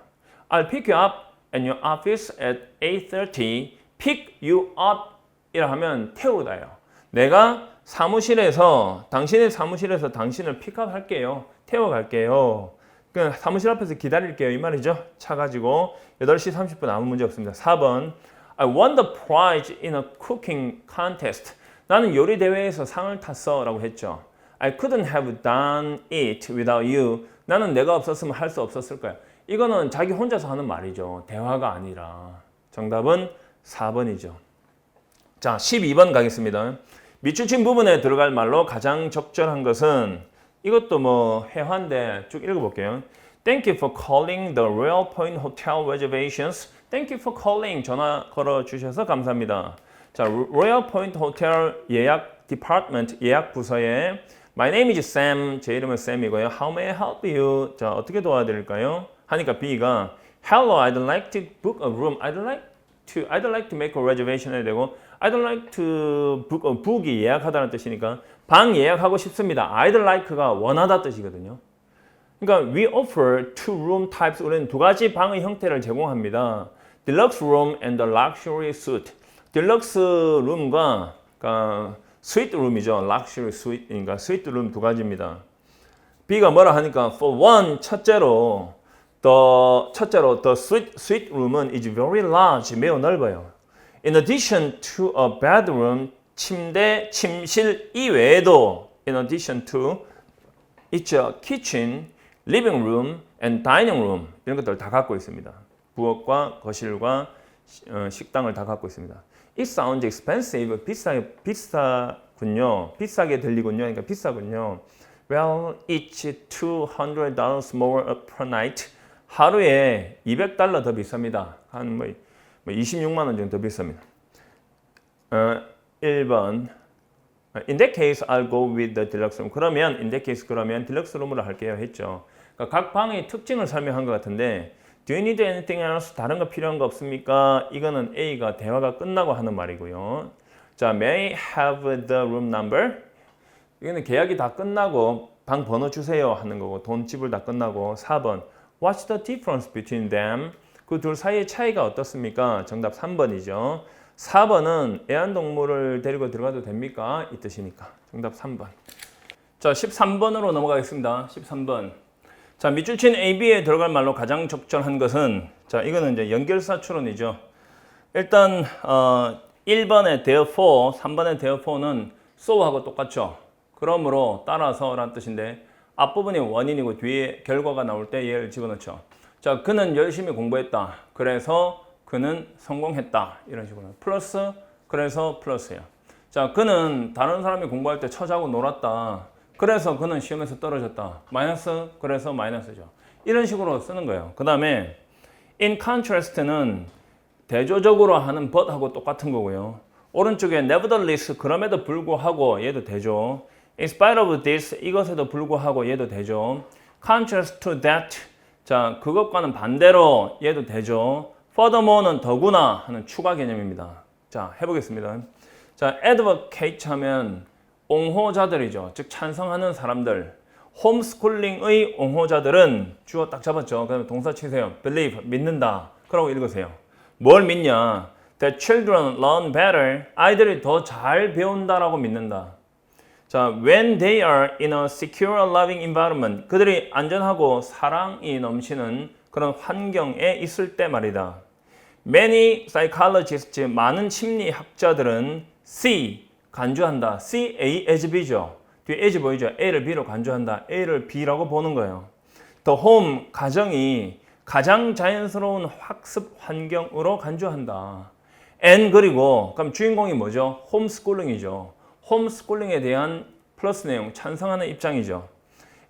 A: I'll pick you up at your office at 8:30. Pick you up 이라 하면 태우다요. 내가 당신의 사무실에서 당신을 픽업 할게요. 태워갈게요. 그러니까 사무실 앞에서 기다릴게요. 이 말이죠. 차 가지고 8시 30분 아무 문제 없습니다. 4번 I won the prize in a cooking contest. 나는 요리 대회에서 상을 탔어 라고 했죠. I couldn't have done it without you. 나는 내가 없었으면 할 수 없었을 거야. 이거는 자기 혼자서 하는 말이죠. 대화가 아니라. 정답은 4번이죠. 자, 12번 가겠습니다. 밑줄친 부분에 들어갈 말로 가장 적절한 것은 이것도 뭐 회화인데 쭉 읽어볼게요. Thank you for calling the Royal Point Hotel Reservations. Thank you for calling. 전화 걸어주셔서 감사합니다. 자, Royal Point Hotel 예약 디파트먼트 예약 부서에 My name is Sam. 제 이름은 Sam이고요. How may I help you? 자, 어떻게 도와드릴까요? 하니까 B가 Hello, I'd like to book a room. I'd like to make a reservation 해야 되고 I'd like to book a book이 예약하다는 뜻이니까 방 예약하고 싶습니다. I'd like가 원하다 뜻이거든요. 그러니까 we offer two room types. 우리는 두 가지 방의 형태를 제공합니다. Deluxe room and the luxury suite. 딜럭스 룸과 그러니까 스위트 룸이죠. 럭셔리 스위트, 그러니까 스위트 룸 두 가지입니다. B가 뭐라 하니까 for one 첫째로 the suite room은 is very large, 매우 넓어요. In addition to a bedroom, 침실 이외에도 in addition to it's a kitchen, living room and dining room 이런 것들을 다 갖고 있습니다. 부엌과 거실과 식당을 다 갖고 있습니다. It sounds expensive. 비싸군요. 비싸게 들리군요. 그러니까 비싸군요. Well, it's $200 more per night. 하루에 $200 더 비쌉니다. 한 26만 원 정도 더 비쌉니다. 1번 In that case, I'll go with the deluxe room. 그러면 in that case 그러면 딜럭스 룸으로 할게요 했죠. 그러니까 각 방의 특징을 설명한 것 같은데 Do you need anything else? 다른 거 필요한 거 없습니까? 이거는 A가 대화가 끝나고 하는 말이고요. 자, may I have the room number? 이거는 계약이 다 끝나고 방 번호 주세요 하는 거고 돈 지불 다 끝나고 4번 What's the difference between them? 그 둘 사이의 차이가 어떻습니까? 정답 3번이죠. 4번은 애완동물을 데리고 들어가도 됩니까? 이 뜻이니까. 정답 3번. 자, 13번으로 넘어가겠습니다. 13번. 자, 밑줄 친 AB에 들어갈 말로 가장 적절한 것은 자, 이거는 이제 연결사 추론이죠. 일단 1번의 therefore, 3번의 therefore는 so하고 똑같죠. 그러므로 따라서라는 뜻인데 앞부분이 원인이고 뒤에 결과가 나올 때 얘를 집어넣죠. 자, 그는 열심히 공부했다. 그래서 그는 성공했다. 이런 식으로. 플러스, 그래서 플러스야. 자, 그는 다른 사람이 공부할 때 처자고 놀았다. 그래서 그는 시험에서 떨어졌다. 마이너스, 그래서 마이너스죠. 이런 식으로 쓰는 거예요. 그 다음에 in contrast는 대조적으로 하는 but하고 똑같은 거고요. 오른쪽에 nevertheless, 그럼에도 불구하고 얘도 되죠. in spite of this, 이것에도 불구하고 얘도 되죠. contrast to that, 자, 그것과는 반대로 얘도 되죠. furthermore는 더구나 하는 추가 개념입니다. 자, 해보겠습니다. 자, advocate 하면 옹호자들이죠. 즉 찬성하는 사람들. 홈스쿨링의 옹호자들은 주어 딱 잡았죠. 그다음에 동사 치세요. believe, 믿는다. 그러고 읽으세요. 뭘 믿냐? That children learn better. 아이들이 더 잘 배운다라고 믿는다. 자, when they are in a secure, loving environment. 그들이 안전하고 사랑이 넘치는 그런 환경에 있을 때 말이다. Many psychologists, 많은 심리학자들은 see, 간주한다. see A as B죠. 뒤에 as 보이죠? A를 B로 간주한다. A를 B라고 보는 거예요. The home, 가정이 가장 자연스러운 학습 환경으로 간주한다. and 그리고 그럼 주인공이 뭐죠? 홈스쿨링이죠. 홈스쿨링에 대한 플러스 내용, 찬성하는 입장이죠.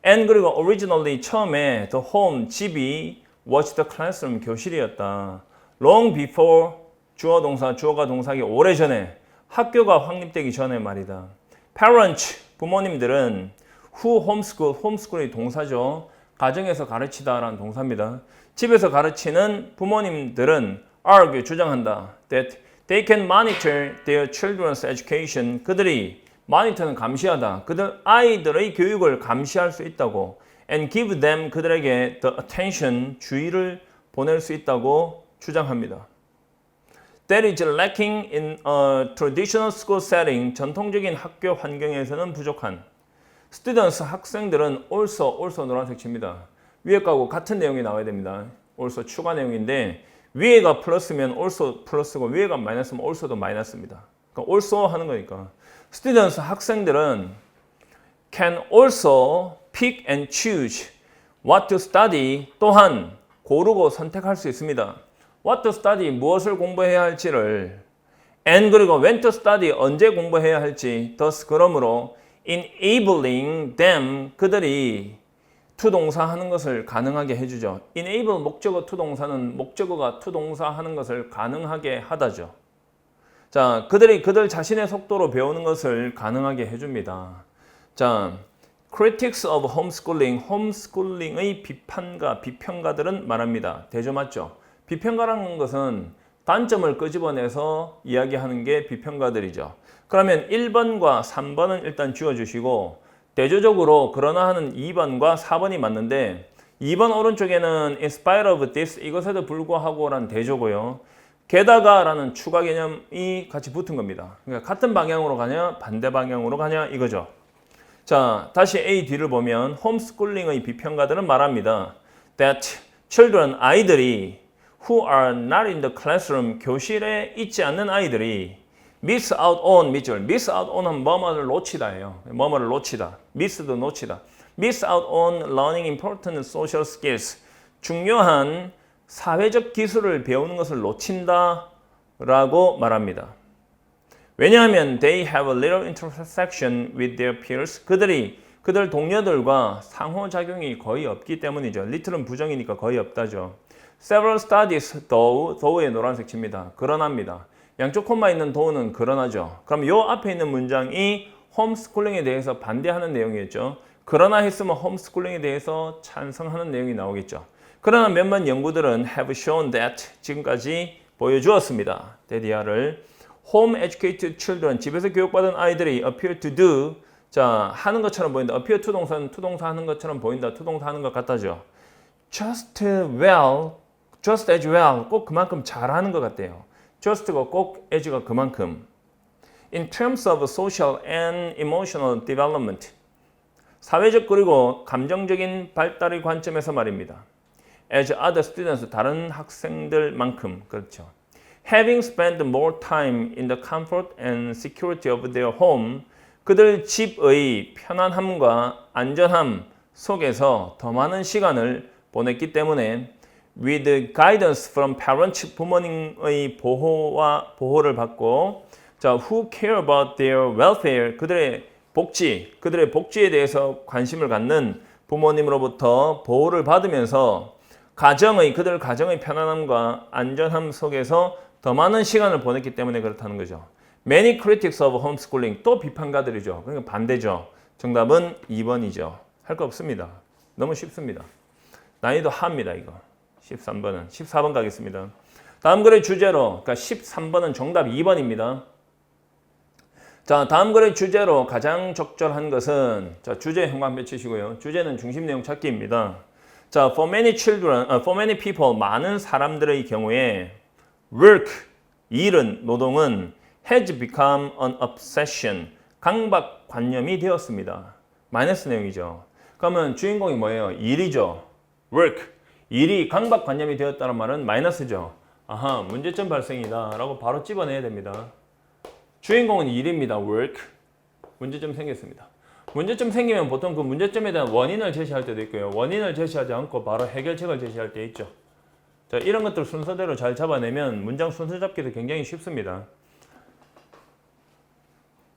A: and 그리고 originally 처음에 the home, 집이 was the classroom, 교실이었다. long before, 주어 동사, 주어가 동사기 오래전에, 학교가 확립되기 전에 말이다. parents, 부모님들은 who homeschool, homeschool이 동사죠. 가정에서 가르치다 라는 동사입니다. 집에서 가르치는 부모님들은 argue, 주장한다. that they can monitor their children's education. 그들이 monitor는 감시하다. 그들 아이들의 교육을 감시할 수 있다고. and give them, 그들에게 the attention, 주의를 보낼 수 있다고 주장합니다. That is lacking in a traditional school setting. 전통적인 학교 환경에서는 부족한. Students, 학생들은 also 노란색 칩니다. 위에 거하고 같은 내용이 나와야 됩니다. also 추가 내용인데 위에가 플러스면 also 플러스고 위에가 마이너스면 also도 마이너스입니다. 그러니까 also 하는 거니까. Students, 학생들은 can also pick and choose what to study. 또한 고르고 선택할 수 있습니다. What to study, 무엇을 공부해야 할지를. And 그리고 when to study, 언제 공부해야 할지. thus 그러므로 enabling them, 그들이 to 동사 하는 것을 가능하게 해주죠. enable 목적어 to 동사는 목적어가 to 동사 하는 것을 가능하게 하다죠. 자, 그들이 그들 자신의 속도로 배우는 것을 가능하게 해줍니다. 자, critics of homeschooling, 홈스쿨링의 비판가, 비평가들은 말합니다. 대조 맞죠? 비평가라는 것은 단점을 끄집어내서 이야기하는 게 비평가들이죠. 그러면 1번과 3번은 일단 지워주시고 대조적으로 그러나 하는 2번과 4번이 맞는데 2번 오른쪽에는 in spite of this, 이것에도 불구하고 라는 대조고요. 게다가 라는 추가 개념이 같이 붙은 겁니다. 그러니까 같은 방향으로 가냐 반대 방향으로 가냐 이거죠. 자, 다시 A, D를 보면 홈스쿨링의 비평가들은 말합니다. That children, 아이들이 who are not in the classroom, 교실에 있지 않는 아이들이 miss out on, 밑줄, miss out on 은 뭐뭐를 놓치다예요. 뭐뭐를 놓치다. miss도 놓치다. miss out on learning important social skills. 중요한 사회적 기술을 배우는 것을 놓친다 라고 말합니다. 왜냐하면 they have a little intersection with their peers. 그들 동료들과 상호작용이 거의 없기 때문이죠. little은 부정이니까 거의 없다죠. Several studies, though의 노란색 칩니다. 그러나입니다. 양쪽 콤마 있는 though는 그러나죠. 그럼 요 앞에 있는 문장이 홈스쿨링에 대해서 반대하는 내용이었죠. 그러나 했으면 홈스쿨링에 대해서 찬성하는 내용이 나오겠죠. 그러나 몇몇 연구들은 have shown that 지금까지 보여주었습니다. 데디아를 home educated children 집에서 교육받은 아이들이 appear to do 자 하는 것처럼 보인다. appear 투동사는 투동사 하는 것처럼 보인다. 투동사 하는 것 같다죠. just as well 꼭 그만큼 잘하는 것 같대요. just가 꼭 as가 그만큼 in terms of social and emotional development 사회적 그리고 감정적인 발달의 관점에서 말입니다. as other students 다른 학생들만큼 그렇죠. having spent more time in the comfort and security of their home 그들 집의 편안함과 안전함 속에서 더 많은 시간을 보냈기 때문에 with guidance from parents 부모님의 보호를 받고 자 who care about their welfare 그들의 복지에 대해서 관심을 갖는 부모님으로부터 보호를 받으면서 그들 가정의 편안함과 안전함 속에서 더 많은 시간을 보냈기 때문에 그렇다는 거죠. Many critics of homeschooling 또 비판가들이죠. 그러니까 반대죠. 정답은 2번이죠. 할 거 없습니다. 너무 쉽습니다. 난이도 하입니다. 이거 13번은 14번 가겠습니다. 다음 글의 주제로 그러니까 13번은 정답 2번입니다. 자 다음 글의 주제로 가장 적절한 것은 자 주제 형광펜 치시고요. 주제는 중심 내용 찾기입니다. 자 for many people 많은 사람들의 경우에 work 일은 노동은 has become an obsession 강박관념이 되었습니다. 마이너스 내용이죠. 그러면 주인공이 뭐예요? 일이죠. work 일이 강박관념이 되었다는 말은 마이너스죠. 아하 문제점 발생이다 라고 바로 집어내야 됩니다. 주인공은 일입니다. work 문제점 생겼습니다. 문제점 생기면 보통 그 문제점에 대한 원인을 제시할 때도 있고요. 원인을 제시하지 않고 바로 해결책을 제시할 때 있죠. 자, 이런 것들 순서대로 잘 잡아내면 문장 순서 잡기도 굉장히 쉽습니다.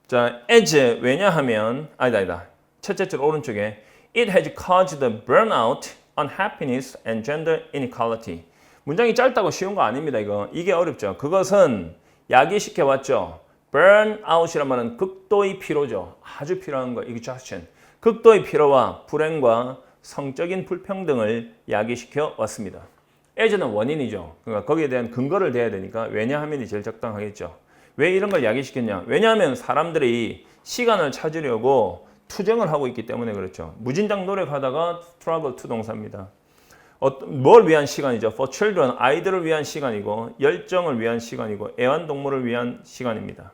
A: 자, as 왜냐하면 아니다. 첫째 줄 오른쪽에 it has caused burnout, unhappiness and gender inequality. 문장이 짧다고 쉬운 거 아닙니다. 이게 어렵죠. 그것은 야기시켜왔죠. burnout이란 말은 극도의 피로죠. 아주 필요한 거, exhaustion. 극도의 피로와 불행과 성적인 불평등을 야기시켜 왔습니다. as는 원인이죠. 그러니까 거기에 대한 근거를 대야 되니까 왜냐하면이 제일 적당하겠죠. 왜 이런 걸 야기시켰냐? 왜냐하면 사람들이 시간을 찾으려고 투쟁을 하고 있기 때문에 그렇죠. 무진장 노력하다가 struggle to 동사입니다. 뭘 위한 시간이죠? For children, 아이들을 위한 시간이고 열정을 위한 시간이고 애완동물을 위한 시간입니다.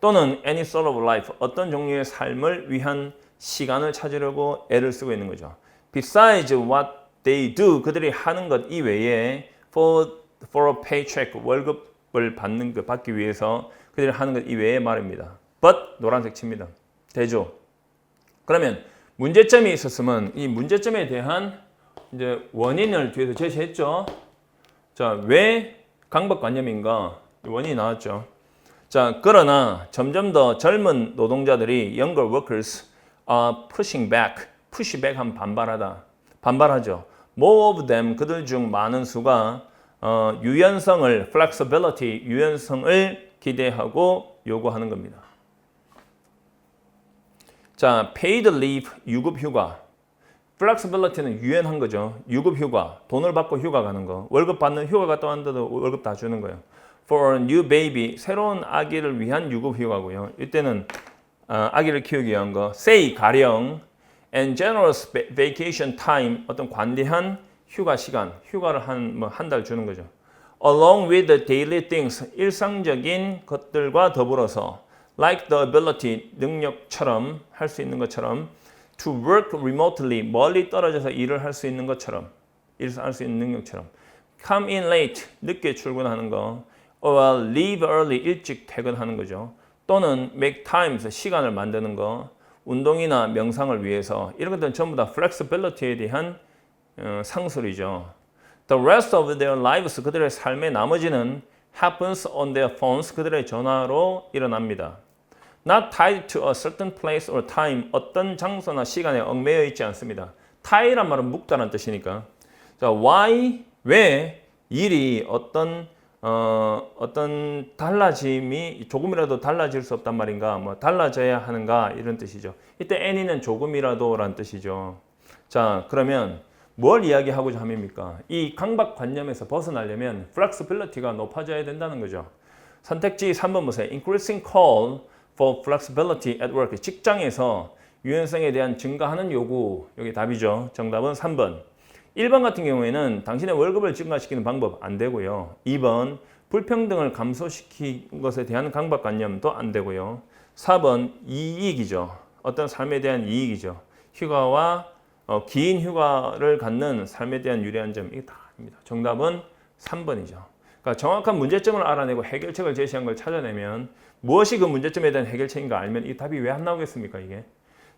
A: 또는 any sort of life, 어떤 종류의 삶을 위한 시간을 찾으려고 애를 쓰고 있는 거죠. Besides what they do, 그들이 하는 것 이외에 for a paycheck, 월급을 받기 위해서 그들이 하는 것 이외에 말입니다. But, 노란색 칩니다. 되죠? 그러면 문제점이 있었으면 이 문제점에 대한 이제 원인을 뒤에서 제시했죠. 자, 왜 강박관념인가? 원인이 나왔죠. 자, 그러나 점점 더 젊은 노동자들이 younger workers are pushing back, push back 하면 반발하죠. More of them, 그들 중 많은 수가 유연성을, flexibility, 유연성을 기대하고 요구하는 겁니다. 자, paid leave, 유급휴가. flexibility는 유연한 거죠. 유급휴가, 돈을 받고 휴가 가는 거. 월급 받는 휴가 갔다 왔는데도 월급 다 주는 거예요. For a new baby, 새로운 아기를 위한 유급휴가고요. 이때는 아기를 키우기 위한 거. say, 가령. and generous vacation time, 어떤 관대한 휴가 시간, 휴가를 한 달 주는 거죠. Along with the daily things, 일상적인 것들과 더불어서 like the ability, 능력처럼 할 수 있는 것처럼 to work remotely, 멀리 떨어져서 일을 할 수 있는 것처럼 일을 할 수 있는 능력처럼 come in late, 늦게 출근하는 거 or leave early, 일찍 퇴근하는 거죠. 또는 make times, 시간을 만드는 거 운동이나 명상을 위해서 이런 것들은 전부 다 flexibility에 대한 상술이죠. The rest of their lives, 그들의 삶의 나머지는 happens on their phones, 그들의 전화로 일어납니다. Not tied to a certain place or time, 어떤 장소나 시간에 얽매여 있지 않습니다. tie란 말은 묶다는 뜻이니까. 자, why, 왜 일이 어떤 어떤 달라짐이 조금이라도 달라질 수 없단 말인가, 뭐 달라져야 하는가 이런 뜻이죠. 이때 any는 조금이라도라는 뜻이죠. 자, 그러면 뭘 이야기하고자 함입니까? 이 강박관념에서 벗어나려면 flexibility가 높아져야 된다는 거죠. 선택지 3번 보세요. Increasing call for flexibility at work. 직장에서 유연성에 대한 증가하는 요구. 여기 답이죠. 정답은 3번. 1번 같은 경우에는 당신의 월급을 증가시키는 방법 안 되고요. 2번 불평등을 감소시킨 것에 대한 강박관념도 안 되고요. 4번 이익이죠. 어떤 삶에 대한 이익이죠. 휴가와 긴 휴가를 갖는 삶에 대한 유리한 점 이게 다 아닙니다. 정답은 3번이죠. 그러니까 정확한 문제점을 알아내고 해결책을 제시한 걸 찾아내면 무엇이 그 문제점에 대한 해결책인가 알면 이 답이 왜 안 나오겠습니까 이게?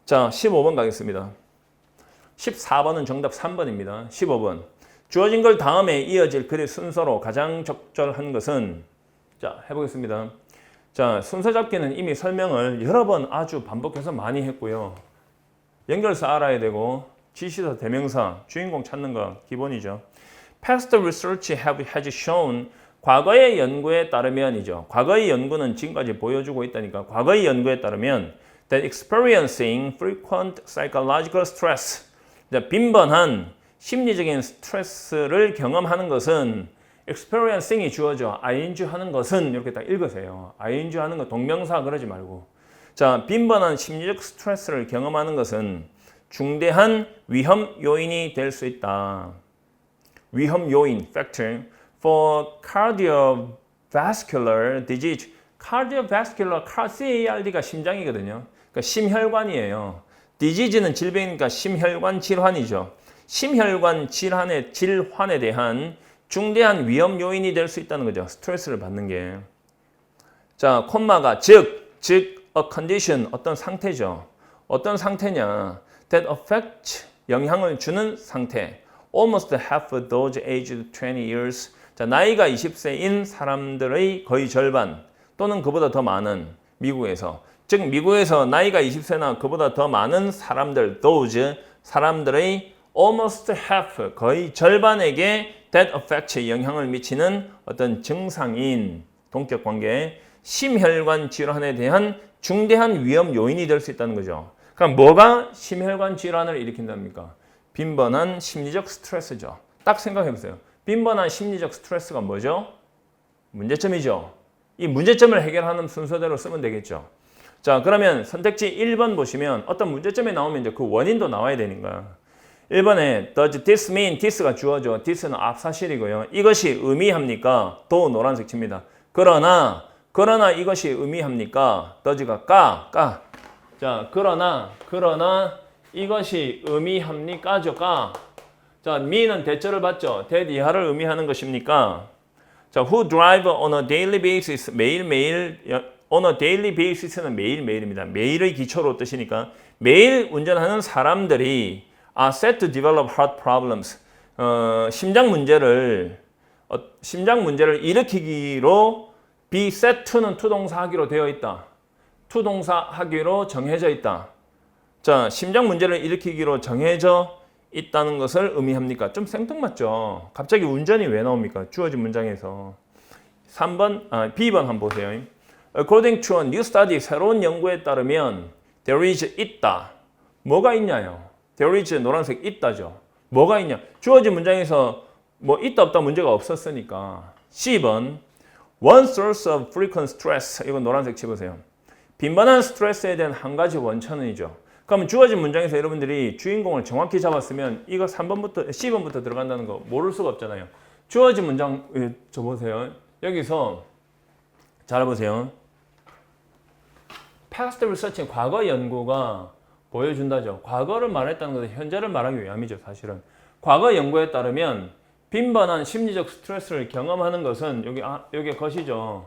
A: 자, 15번 가겠습니다. 14번은 정답 3번입니다. 15번. 주어진 걸 다음에 이어질 글의 순서로 가장 적절한 것은 자, 해보겠습니다. 자, 순서 잡기는 이미 설명을 여러 번 아주 반복해서 많이 했고요. 연결사 알아야 되고 지시사, 대명사, 주인공 찾는 거 기본이죠. Past research has shown 과거의 연구에 따르면이죠. 과거의 연구는 지금까지 보여주고 있다니까. 과거의 연구에 따르면 that experiencing frequent psychological stress 빈번한 심리적인 스트레스를 경험하는 것은 experiencing이 주어져 ing 하는 것은 이렇게 딱 읽으세요. ing 하는 거 동명사 그러지 말고 자 빈번한 심리적 스트레스를 경험하는 것은 중대한 위험 요인이 될 수 있다. 위험 요인 factor for cardiovascular disease. cardiovascular, CARD가 심장이거든요. 그러니까 심혈관이에요. 디지즈는 질병이니까 심혈관 질환이죠. 심혈관 질환에 대한 중대한 위험 요인이 될 수 있다는 거죠. 스트레스를 받는 게. 자, 콤마가 즉 a condition 어떤 상태죠. 어떤 상태냐? That affect 영향을 주는 상태. Almost half of those aged 20 years. 자, 나이가 20세인 사람들의 거의 절반 또는 그보다 더 많은 미국에서 즉 미국에서 나이가 20세나 그보다 더 많은 사람들, those 사람들의 almost half 거의 절반에게 that affect 영향을 미치는 어떤 증상인 동격 관계 심혈관 질환에 대한 중대한 위험 요인이 될 수 있다는 거죠. 그럼 뭐가 심혈관 질환을 일으킨답니까? 빈번한 심리적 스트레스죠. 딱 생각해 보세요. 빈번한 심리적 스트레스가 뭐죠? 문제점이죠. 이 문제점을 해결하는 순서대로 쓰면 되겠죠. 자, 그러면 선택지 1번 보시면 어떤 문제점이 나오면 이제 그 원인도 나와야 되는 거야. 1번에 does this mean, this가 주어져. this는 앞사실이고요. 이것이 의미합니까? 도 노란색 칩니다. 그러나 이것이 의미합니까? does가 까. 자, 그러나 이것이 의미합니까죠? 자, mean은 대절을 받죠. that 이하를 의미하는 것입니까? 자, who drive on a daily basis 매일매일 on a daily basis는 매일매일입니다. 매일의 기초로 뜻이니까 매일 운전하는 사람들이 are set to develop heart problems. 심장 문제를 일으키기로 be set to는 투동사 하기로 되어 있다. 투동사 하기로 정해져 있다. 자, 심장 문제를 일으키기로 정해져 있다는 것을 의미합니까? 좀 생뚱맞죠? 갑자기 운전이 왜 나옵니까? 주어진 문장에서. 3번, B번 한번 보세요. According to a new study, 새로운 연구에 따르면 there is 있다. 뭐가 있냐요? There is 노란색 있다죠. 뭐가 있냐? 주어진 문장에서 뭐 있다 없다 문제가 없었으니까. C번 One source of frequent stress. 이건 노란색 칩으세요. 빈번한 스트레스에 대한 한 가지 원천이죠. 그러면 주어진 문장에서 여러분들이 주인공을 정확히 잡았으면 이거 3번부터 C번부터 들어간다는 거 모를 수가 없잖아요. 주어진 문장 저 보세요. 여기서 잘 보세요. past research 과거 연구가 보여준다죠. 과거를 말했다는 것은 현재를 말하기 위함이죠. 사실은 과거 연구에 따르면 빈번한 심리적 스트레스를 경험하는 것은 여기 것이죠.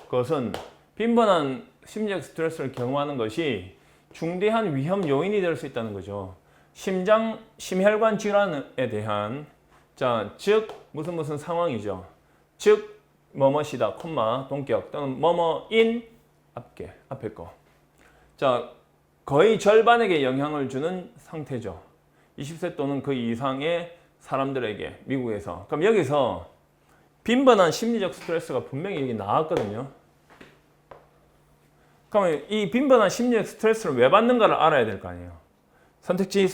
A: 그것은 빈번한 심리적 스트레스를 경험하는 것이 중대한 위험 요인이 될 수 있다는 거죠. 심혈관 질환에 대한 즉 무슨 상황이죠. 즉 뭐뭐시다, 콤마, 동격 또는 뭐뭐인 앞에 거. 자, 거의 절반에게 영향을 주는 상태죠. 20세 또는 그 이상의 사람들에게 미국에서. 그럼 여기서 빈번한 심리적 스트레스가 분명히 여기 나왔거든요. 그러면 이 빈번한 심리적 스트레스를 왜 받는가를 알아야 될 거 아니에요. 선택지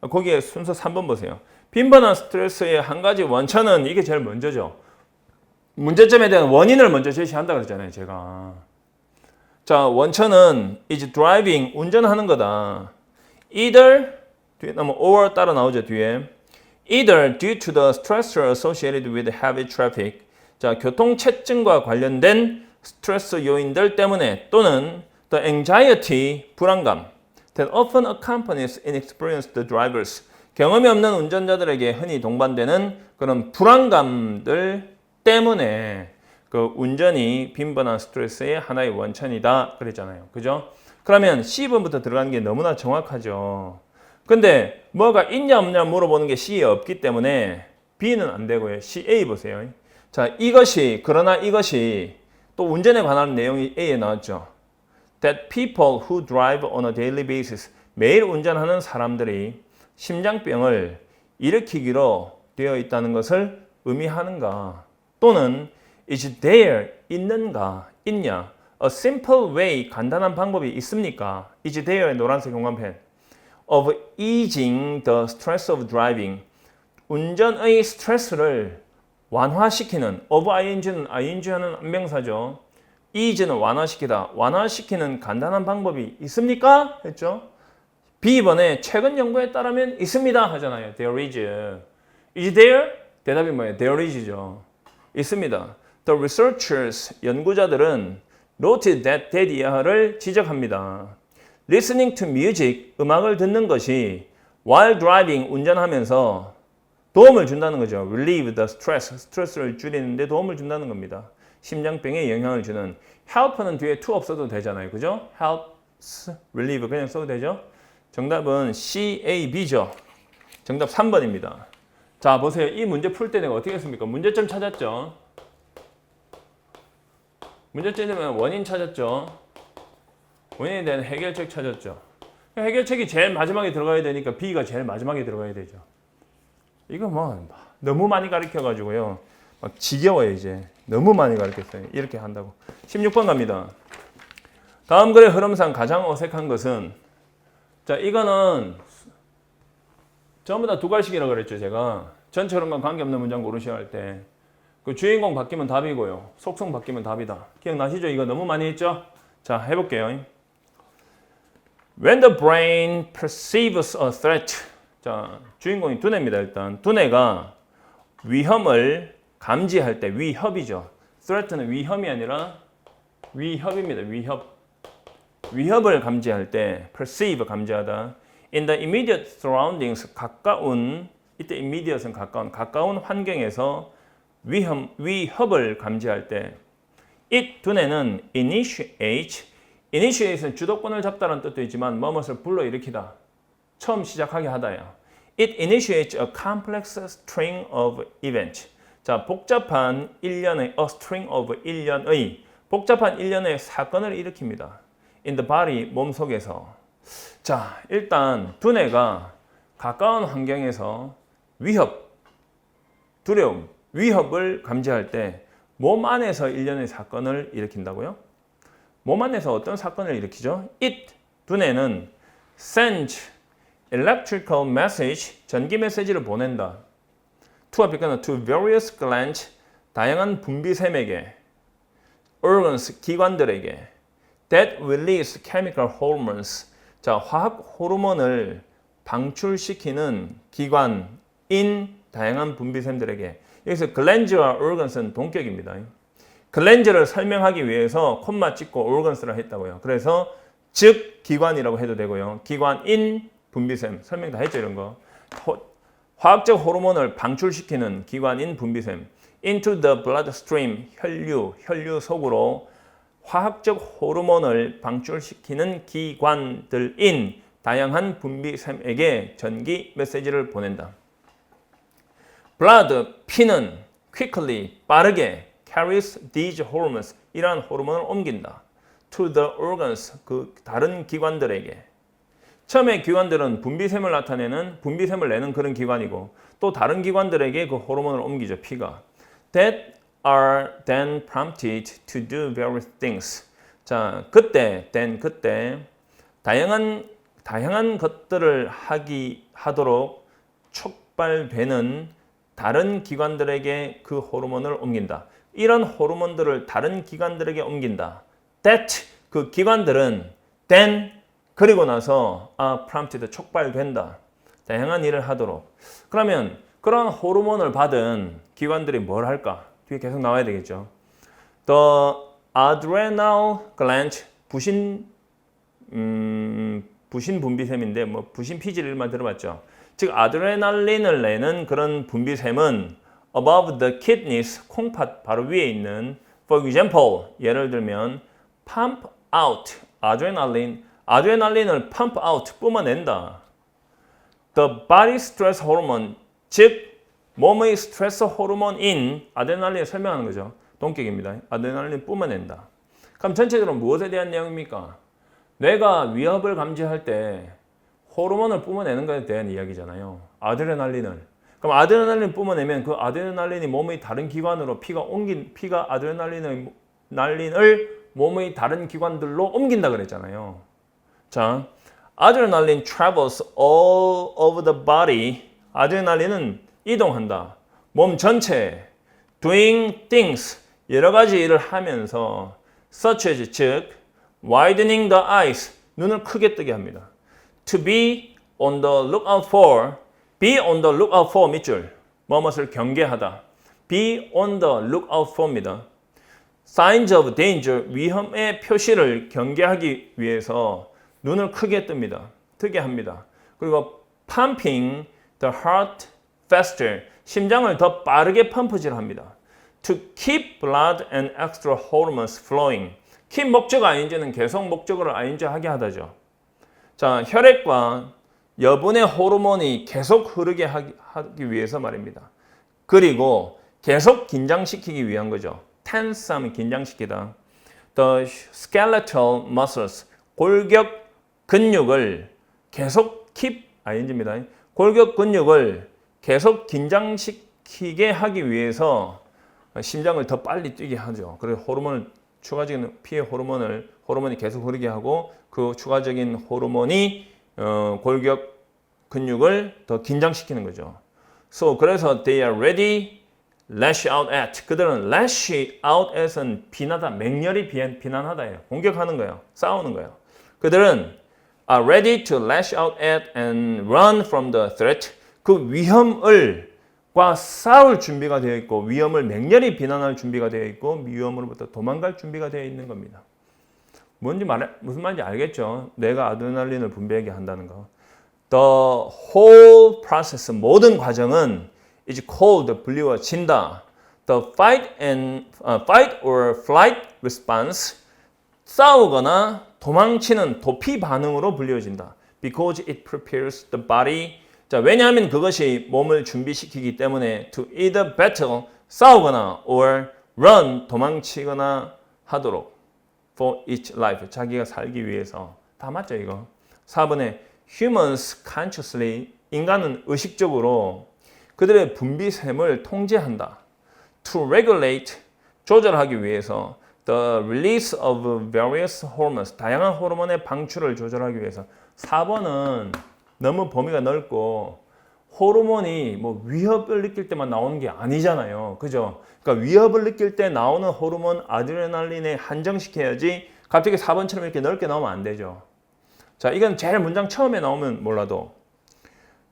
A: 거기에 순서 3번 보세요. 빈번한 스트레스의 한 가지 원천은 이게 제일 먼저죠. 문제점에 대한 원인을 먼저 제시한다 그랬잖아요, 제가. 자, 원천은 is driving, 운전하는 거다. either, 뒤에 나면 or 따라 나오죠, 뒤에. either due to the stressor associated with heavy traffic. 자, 교통체증과 관련된 스트레스 요인들 때문에 또는 the anxiety, 불안감 that often accompanies inexperienced drivers. 경험이 없는 운전자들에게 흔히 동반되는 그런 불안감들 때문에 그 운전이 빈번한 스트레스의 하나의 원천이다 그랬잖아요. 그죠? 그러면 C번부터 들어가는 게 너무나 정확하죠. 근데 뭐가 있냐 없냐 물어보는 게 C에 없기 때문에 B는 안 되고요. C, A 보세요. 자, 그러나 이것이 또 운전에 관한 내용이 A에 나왔죠. That people who drive on a daily basis, 매일 운전하는 사람들이 심장병을 일으키기로 되어 있다는 것을 의미하는가? 또는 is there, 있냐? A simple way, 간단한 방법이 있습니까? is there의 노란색 형광펜. of easing the stress of driving, 운전의 스트레스를 완화시키는, of ing는 ing하는 명사죠. ease는 완화시키는 간단한 방법이 있습니까? 했죠. B번에 최근 연구에 따르면 있습니다 하잖아요. There is. Is there? 대답이 뭐예요? There is죠. 있습니다. The researchers, 연구자들은 noted that 이하를 지적합니다. Listening to music, 음악을 듣는 것이 while driving, 운전하면서 도움을 준다는 거죠. Relieve the stress, 스트레스를 줄이는데 도움을 준다는 겁니다. 심장병에 영향을 주는. help는 뒤에 to 없어도 되잖아요. 그죠? helps, relieve 그냥 써도 되죠? 정답은 C, A, B죠. 정답 3번입니다. 자, 보세요. 이 문제 풀 때 내가 어떻게 했습니까? 문제점 찾았죠? 문제점이면 원인 찾았죠? 원인에 대한 해결책 찾았죠? 해결책이 제일 마지막에 들어가야 되니까 B가 제일 마지막에 들어가야 되죠. 이거 뭐 너무 많이 가르쳐가지고요. 막 지겨워요 이제. 너무 많이 가르쳤어요. 이렇게 한다고. 16번 갑니다. 다음 글의 흐름상 가장 어색한 것은, 자, 이거는 전부 다 두 갈씩이라고 그랬죠, 제가. 전체 흐름과 관계없는 문장 고르셔야 할 때. 그 주인공 바뀌면 답이고요. 속성 바뀌면 답이다. 기억나시죠? 이거 너무 많이 했죠? 자, 해볼게요. When the brain perceives a threat. 자, 주인공이 두뇌입니다, 일단. 두뇌가 위험을 감지할 때, 위협이죠. threat는 위험이 아니라 위협입니다, 위협. 위협을 감지할 때, perceive, 감지하다. In the immediate surroundings, 가까운, 이때 immediate는 가까운 환경에서 위협을 감지할 때, it, 두뇌는 initiate는 주도권을 잡다라는 뜻도 있지만, 무엇을 불러일으키다, 처음 시작하게 하다야. It initiates a complex string of events. 자, 복잡한 일련의 복잡한 일련의 사건을 일으킵니다. In the body, 몸 속에서. 자, 일단 두뇌가 가까운 환경에서 두려움, 위협을 감지할 때 몸 안에서 일련의 사건을 일으킨다고요? 몸 안에서 어떤 사건을 일으키죠? It, 두뇌는 sends electrical message, 전기 메시지를 보낸다. to 앞에 거는 to various glands, 다양한 분비샘에게, organs, 기관들에게, that release chemical hormones, 자, 화학 호르몬을 방출시키는 기관인 다양한 분비샘들에게. 여기서 glands와 organs는 동격입니다. glands를 설명하기 위해서 콤마 찍고 organs라 했다고요. 그래서 즉 기관이라고 해도 되고요. 기관인 분비샘, 설명 다 했죠, 이런 거. 화학적 호르몬을 방출시키는 기관인 분비샘. into the bloodstream, 혈류 속으로 화학적 호르몬을 방출시키는 기관들인 다양한 분비샘에게 전기 메시지를 보낸다. blood, 피는 quickly, 빠르게 carries these hormones, 이러한 호르몬을 옮긴다. to the organs, 그 다른 기관들에게. 처음에 기관들은 분비샘을 내는 그런 기관이고 또 다른 기관들에게 그 호르몬을 옮기죠, 피가. that are then prompted to do various things. 자, 그때 다양한 것들을 하도록 촉발되는 다른 기관들에게 그 호르몬을 옮긴다. 이런 호르몬들을 다른 기관들에게 옮긴다. That 그 기관들은 then 그리고 나서 prompted 촉발된다. 다양한 일을 하도록. 그러면 그런 호르몬을 받은 기관들이 뭘 할까? 뒤에 계속 나와야 되겠죠. The adrenal gland 부신 분비샘인데 뭐 부신 피질만 들어봤죠. 즉 아드레날린을 내는 그런 분비샘은 above the kidneys 콩팥 바로 위에 있는 for example 예를 들면 pump out 아드레날린을 pump out 뿜어낸다. The body stress hormone 즉 몸의 스트레스 호르몬인 아드레날린을 설명하는 거죠. 동격입니다. 아드레날린 뿜어낸다. 그럼 전체적으로 무엇에 대한 내용입니까? 뇌가 위협을 감지할 때 호르몬을 뿜어내는 것에 대한 이야기잖아요. 아드레날린을. 그럼 아드레날린 뿜어내면 그 아드레날린이 몸의 다른 기관으로 피가 아드레날린을 몸의 다른 기관들로 옮긴다 그랬잖아요. 자, 아드레날린 travels all over the body. 아드레날린은 이동한다. 몸 전체에 doing things 여러 가지 일을 하면서 such as 즉 widening the eyes 눈을 크게 뜨게 합니다. To be on the lookout for 밑줄 무엇을 경계하다. be on the lookout for입니다. signs of danger 위험의 표시를 경계하기 위해서 눈을 크게 뜨게 합니다. 그리고 pumping the heart faster 심장을 더 빠르게 펌프질합니다. To keep blood and extra hormones flowing keep 목적 ing는 계속 목적어를 ing 하게 하다죠. 자, 혈액과 여분의 호르몬이 계속 흐르게 하기 위해서 말입니다. 그리고 계속 긴장시키기 위한 거죠. tense 하면 긴장시키다. The skeletal muscles 골격 근육을 계속 keep ing입니다. 골격 근육을 계속 긴장시키게 하기 위해서 심장을 더 빨리 뛰게 하죠. 그래서 호르몬을 추가적인 피해 호르몬이 계속 흐르게 하고 그 추가적인 호르몬이 골격 근육을 더 긴장시키는 거죠. So 그래서 they are ready lash out at 그들은 lash out at은 비난하다 맹렬히 비난하다예요. 공격하는 거예요. 싸우는 거예요. 그들은 are ready to lash out at and run from the threat 그 위험과 싸울 준비가 되어 있고 위험을 맹렬히 비난할 준비가 되어 있고 위험으로부터 도망갈 준비가 되어 있는 겁니다. 무슨 말인지 알겠죠? 뇌가 아드레날린을 분비하게 한다는 거. The whole process 모든 과정은 is called 불리워진다. The fight or flight response 싸우거나 도망치는 도피 반응으로 불리워진다. Because it prepares the body. 자, 왜냐하면 그것이 몸을 준비시키기 때문에 to either battle 싸우거나 or run 도망치거나 하도록 for each life 자기가 살기 위해서 다 맞죠 이거. 4번에 humans consciously 인간은 의식적으로 그들의 분비샘을 통제한다. to regulate 조절하기 위해서 the release of various hormones 다양한 호르몬의 방출을 조절하기 위해서 4번은 너무 범위가 넓고 호르몬이 뭐 위협을 느낄 때만 나오는 게 아니잖아요. 그죠? 그러니까 위협을 느낄 때 나오는 호르몬 아드레날린에 한정시켜야지 갑자기 4번처럼 이렇게 넓게 나오면 안 되죠. 자, 이건 제일 문장 처음에 나오면 몰라도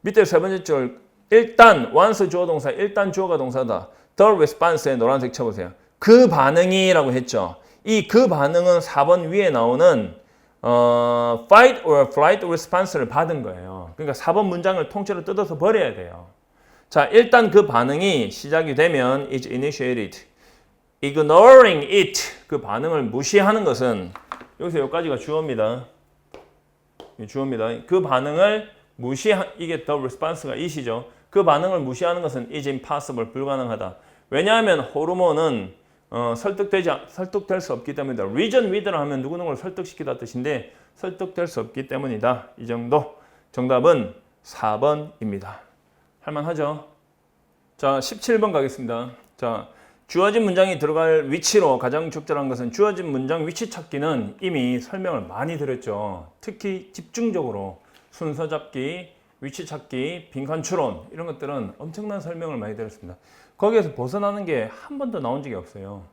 A: 밑에 세 번째 줄 일단 once 주어 동사 일단 주어가 동사다. The response에 노란색 쳐보세요. 그 반응이라고 했죠. 이 그 반응은 4번 위에 나오는 fight or flight response를 받은 거예요. 그러니까 4번 문장을 통째로 뜯어서 버려야 돼요. 자, 일단 그 반응이 시작이 되면 is initiated. ignoring it. 그 반응을 무시하는 것은 여기서 여기까지가 주어입니다. 주어입니다. 그 반응을 이게 the response가 it이죠. 그 반응을 무시하는 것은 is impossible. 불가능하다. 왜냐하면 호르몬은 설득될 수 없기 때문이다. reason with를 하면 누구누구를 설득시키다 뜻인데 설득될 수 없기 때문이다. 이 정도. 정답은 4번입니다. 할만하죠? 자, 17번 가겠습니다. 자, 주어진 문장이 들어갈 위치로 가장 적절한 것은 주어진 문장 위치 찾기는 이미 설명을 많이 드렸죠. 특히 집중적으로 순서 잡기, 위치 찾기, 빈칸 추론 이런 것들은 엄청난 설명을 많이 드렸습니다. 거기에서 벗어나는 게 한 번도 나온 적이 없어요.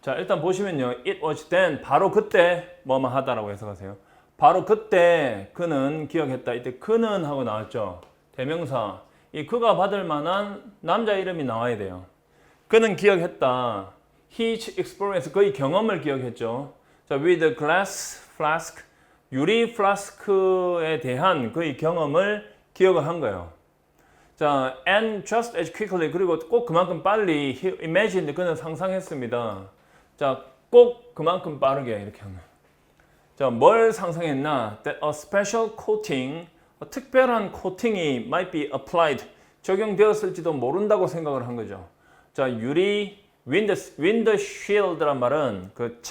A: 자, 일단 보시면요. It was then, 바로 그때 뭐뭐 하다라고 해석하세요. 바로 그때 그는 기억했다. 이때 그는 하고 나왔죠. 대명사. 이 그가 받을 만한 남자 이름이 나와야 돼요. 그는 기억했다. His experience, 그의 경험을 기억했죠. 자, with a glass flask, 유리 플라스크에 대한 그의 경험을 기억을 한 거예요. 자, and just as quickly, 그리고 꼭 그만큼 빨리 he imagined, 그는 상상했습니다. 자, 꼭 그만큼 빠르게 이렇게 하는. 자, 뭘 상상했나? That a special coating, 특별한 코팅이 might be applied, 적용되었을지도 모른다고 생각을 한 거죠. 자, 유리 윈드쉴드란 말은 그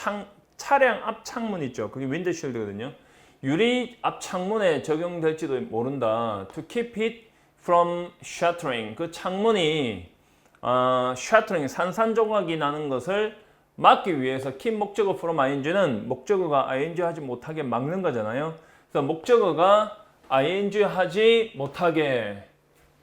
A: 차량 앞 창문 있죠. 그게 윈드쉴드거든요. 유리 앞 창문에 적용될지도 모른다. To keep it from shattering, 그 창문이 shattering, 산산조각이 나는 것을 막기 위해서 keep 목적어 from ing는 목적어가 ing 하지 못하게 막는 거잖아요. 그래서 목적어가 ing 하지 못하게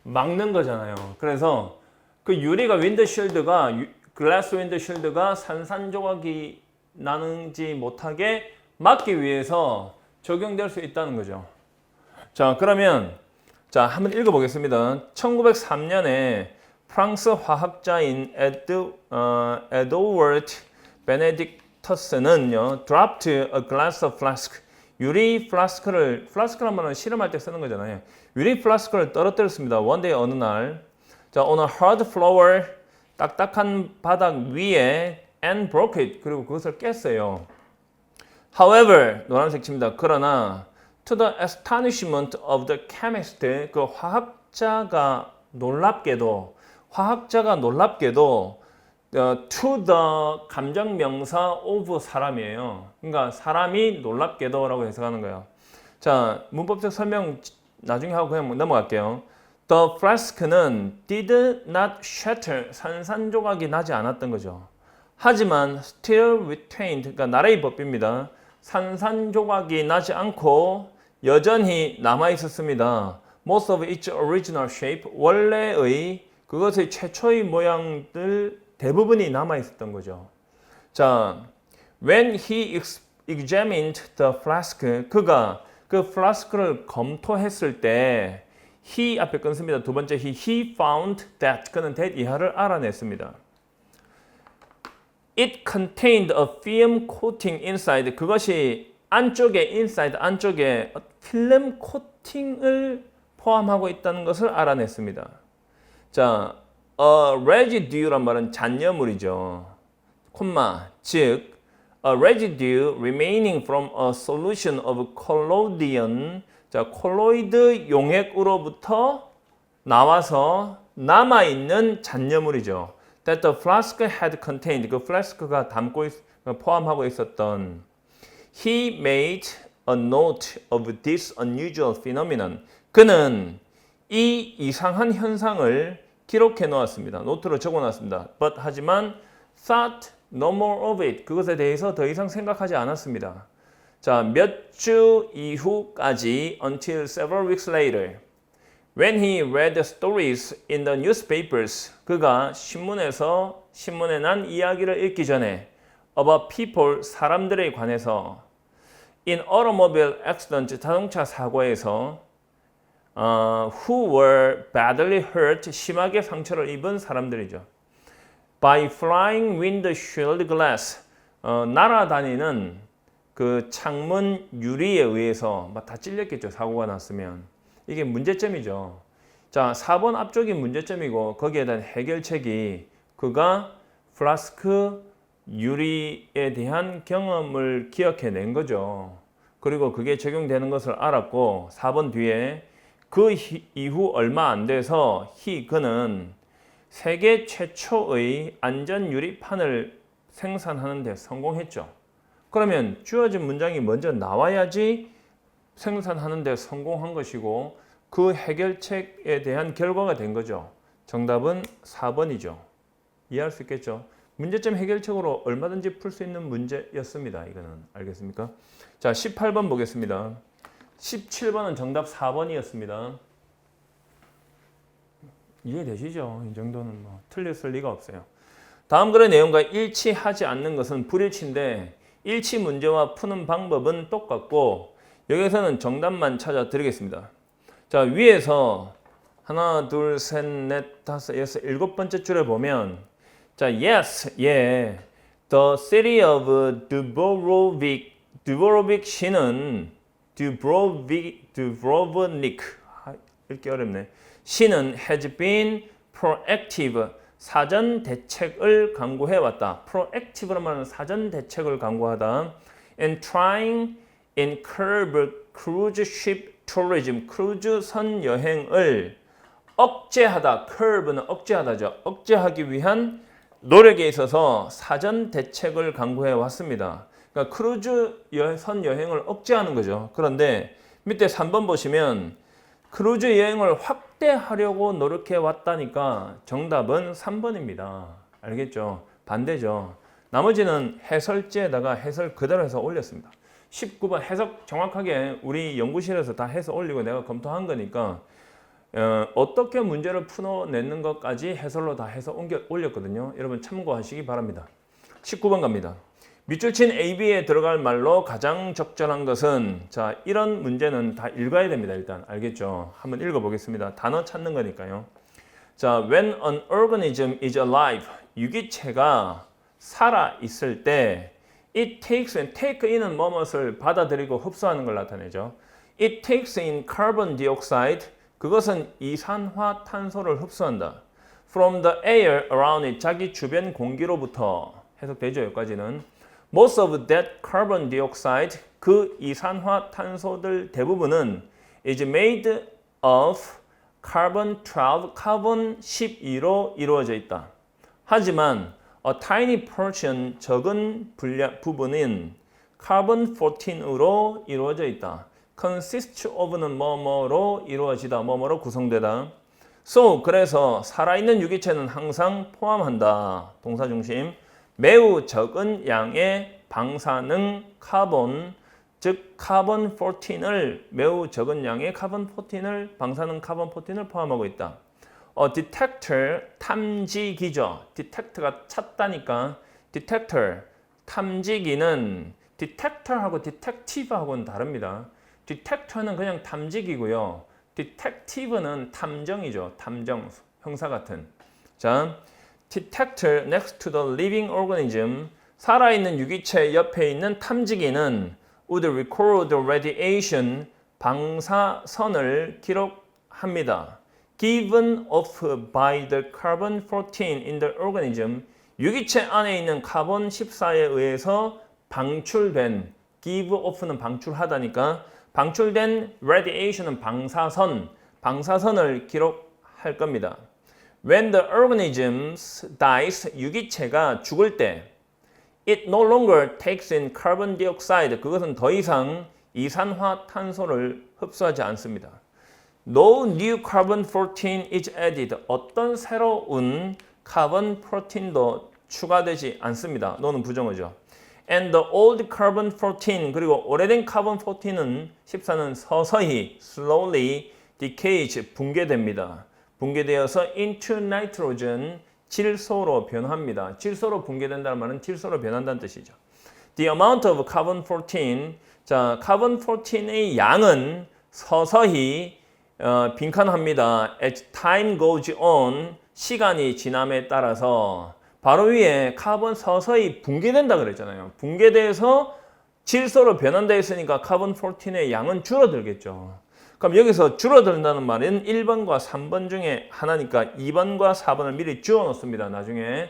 A: 막는 거잖아요. 그래서 그 유리가 윈드쉴드가 글라스 윈드쉴드가 산산조각이 나는지 못하게 막기 위해서 적용될 수 있다는 거죠. 자, 그러면 자, 한번 읽어보겠습니다. 1903년에 프랑스 화학자인 에드워드 베네딕터스는요, dropped a glass of flask, 유리 플라스크란 말은 실험할 때 쓰는 거잖아요. 유리 플라스크를 떨어뜨렸습니다. one day, 어느 날. 자, on a hard floor, 딱딱한 바닥 위에 and broke it, 그리고 그것을 깼어요. However, 노란색 칩니다. 그러나 to the astonishment of the chemist, 그 화학자가 놀랍게도 to the 감정명사 of 사람이에요. 그러니까 사람이 놀랍게도라고 해석하는 거예요. 자, 문법적 설명 나중에 하고 그냥 넘어갈게요. The flask는 did not shatter, 산산조각이 나지 않았던 거죠. 하지만 still retained, 그러니까 나라의 법입니다. 산산조각이 나지 않고 여전히 남아 있었습니다. Most of its original shape, 원래의 그것의 최초의 모양들 대부분이 남아 있었던 거죠. 자, when he examined the flask, 그가 그 플라스크를 검토했을 때 he 앞에 끊습니다. 두 번째 he found that, 그는 that 이하를 알아냈습니다. It contained a film coating inside, 그것이 inside 안쪽에 필름 코팅을 포함하고 있다는 것을 알아냈습니다. 자, a residue란 말은 잔여물이죠. 콤마, 즉 a residue remaining from a solution of collodion, 자, 콜로이드 용액으로부터 나와서 남아있는 잔여물이죠. That the flask had contained, 그 플래스크가 포함하고 있었던. He made a note of this unusual phenomenon. 그는 이 이상한 현상을 기록해 놓았습니다. 노트로 적어 놨습니다. But 하지만 thought no more of it, 그것에 대해서 더 이상 생각하지 않았습니다. 자, 몇 주 이후까지 until several weeks later, when he read the stories in the newspapers, 그가 신문에 난 이야기를 읽기 전에 about people, 사람들에 관해서 in automobile accident, 자동차 사고에서 who were badly hurt, 심하게 상처를 입은 사람들이죠. by flying windshield glass, 날아다니는 그 창문 유리에 의해서 막 다 찔렸겠죠. 사고가 났으면. 이게 문제점이죠. 자, 4번 앞쪽이 문제점이고 거기에 대한 해결책이 그가 플라스크 유리에 대한 경험을 기억해낸 거죠. 그리고 그게 적용되는 것을 알았고 4번 뒤에 그 이후 얼마 안 돼서 그는 세계 최초의 안전 유리판을 생산하는 데 성공했죠. 그러면 주어진 문장이 먼저 나와야지 생산하는 데 성공한 것이고 그 해결책에 대한 결과가 된 거죠. 정답은 4번이죠. 이해할 수 있겠죠? 문제점 해결책으로 얼마든지 풀 수 있는 문제였습니다. 이거는 알겠습니까? 자, 18번 보겠습니다. 17번은 정답 4번이었습니다. 이해되시죠? 이 정도는 뭐 틀렸을 리가 없어요. 다음 글의 내용과 일치하지 않는 것은 불일치인데 일치 문제와 푸는 방법은 똑같고 여기서는 정답만 찾아 드리겠습니다. 자, 위에서 하나, 둘, 셋, 넷, 다섯, 여섯, 일곱 번째 줄에 보면 자, yes, yeah, the city of Dubrovnik 시는 Dubrovnik 읽기 어렵네. 시는 has been proactive 사전 대책을 강구해 왔다. proactive란 말은 사전 대책을 강구하다. and trying in curb cruise ship tourism 크루즈선 여행을 억제하다. curb는 억제하다죠. 억제하기 위한 노력에 있어서 사전 대책을 강구해 왔습니다. 그러니까 크루즈선 여행을 억제하는 거죠. 그런데 밑에 3번 보시면 크루즈 여행을 확대하려고 노력해 왔다니까 정답은 3번입니다. 알겠죠? 반대죠. 나머지는 해설지에다가 해설 그대로 해서 올렸습니다. 19번 해석 정확하게 우리 연구실에서 다 해서 올리고 내가 검토한 거니까 어떻게 문제를 풀어내는 것까지 해설로 다 해서 올렸거든요. 여러분 참고하시기 바랍니다. 19번 갑니다. 밑줄 친 AB에 들어갈 말로 가장 적절한 것은 자 이런 문제는 다 읽어야 됩니다. 일단 알겠죠? 한번 읽어보겠습니다. 단어 찾는 거니까요. 자, when an organism is alive 유기체가 살아 있을 때 it takes in, take in은 뭐뭇을 받아들이고 흡수하는 걸 나타내죠. it takes in carbon dioxide 그것은 이산화탄소를 흡수한다. from the air around it 자기 주변 공기로부터 해석되죠. 여기까지는 most of that carbon dioxide 그 이산화탄소들 대부분은 is made of carbon 12 카본 12로 이루어져 있다. 하지만 a tiny portion 적은 부분인 carbon 14으로 이루어져 있다. consist of는 뭐뭐로 이루어지다. 뭐뭐로 구성되다. so 그래서 살아있는 유기체는 항상 포함한다. 동사 중심. 매우 적은 양의 방사능 카본, 즉 카본 14을 매우 적은 양의 카본 14을 방사능 카본 14을 포함하고 있다. detector 탐지기죠. detect가 찾다니까 detector 탐지기는 detector하고 detective하고는 다릅니다. detector는 그냥 탐지기고요. detective는 탐정이죠. 탐정 형사 같은. 자. detector next to the living organism 살아있는 유기체 옆에 있는 탐지기는 would record the radiation 방사선을 기록합니다. given off by the carbon 14 in the organism 유기체 안에 있는 카본 14에 의해서 방출된 give off는 방출하다니까 방출된 radiation은 방사선을 기록할 겁니다. When the organism dies, 유기체가 죽을 때 it no longer takes in carbon dioxide. 그것은 더 이상 이산화탄소를 흡수하지 않습니다. No new carbon 14 is added. 어떤 새로운 카본 프로틴도 추가되지 않습니다. 너는 부정어죠. And the old carbon 14 그리고 오래된 카본 14는 서서히 slowly decays 붕괴됩니다. 붕괴되어서 into nitrogen 질소로 변합니다. 질소로 붕괴된다는 말은 질소로 변한다는 뜻이죠. The amount of carbon 14 자, 카본 14의 양은 서서히 빈칸합니다. As time goes on 시간이 지남에 따라서 바로 위에 카본 서서히 붕괴된다 그랬잖아요. 붕괴돼서 질소로 변한다 했으니까 카본 14의 양은 줄어들겠죠. 그럼 여기서 줄어든다는 말은 1번과 3번 중에 하나니까 2번과 4번을 미리 지워 놓습니다. 나중에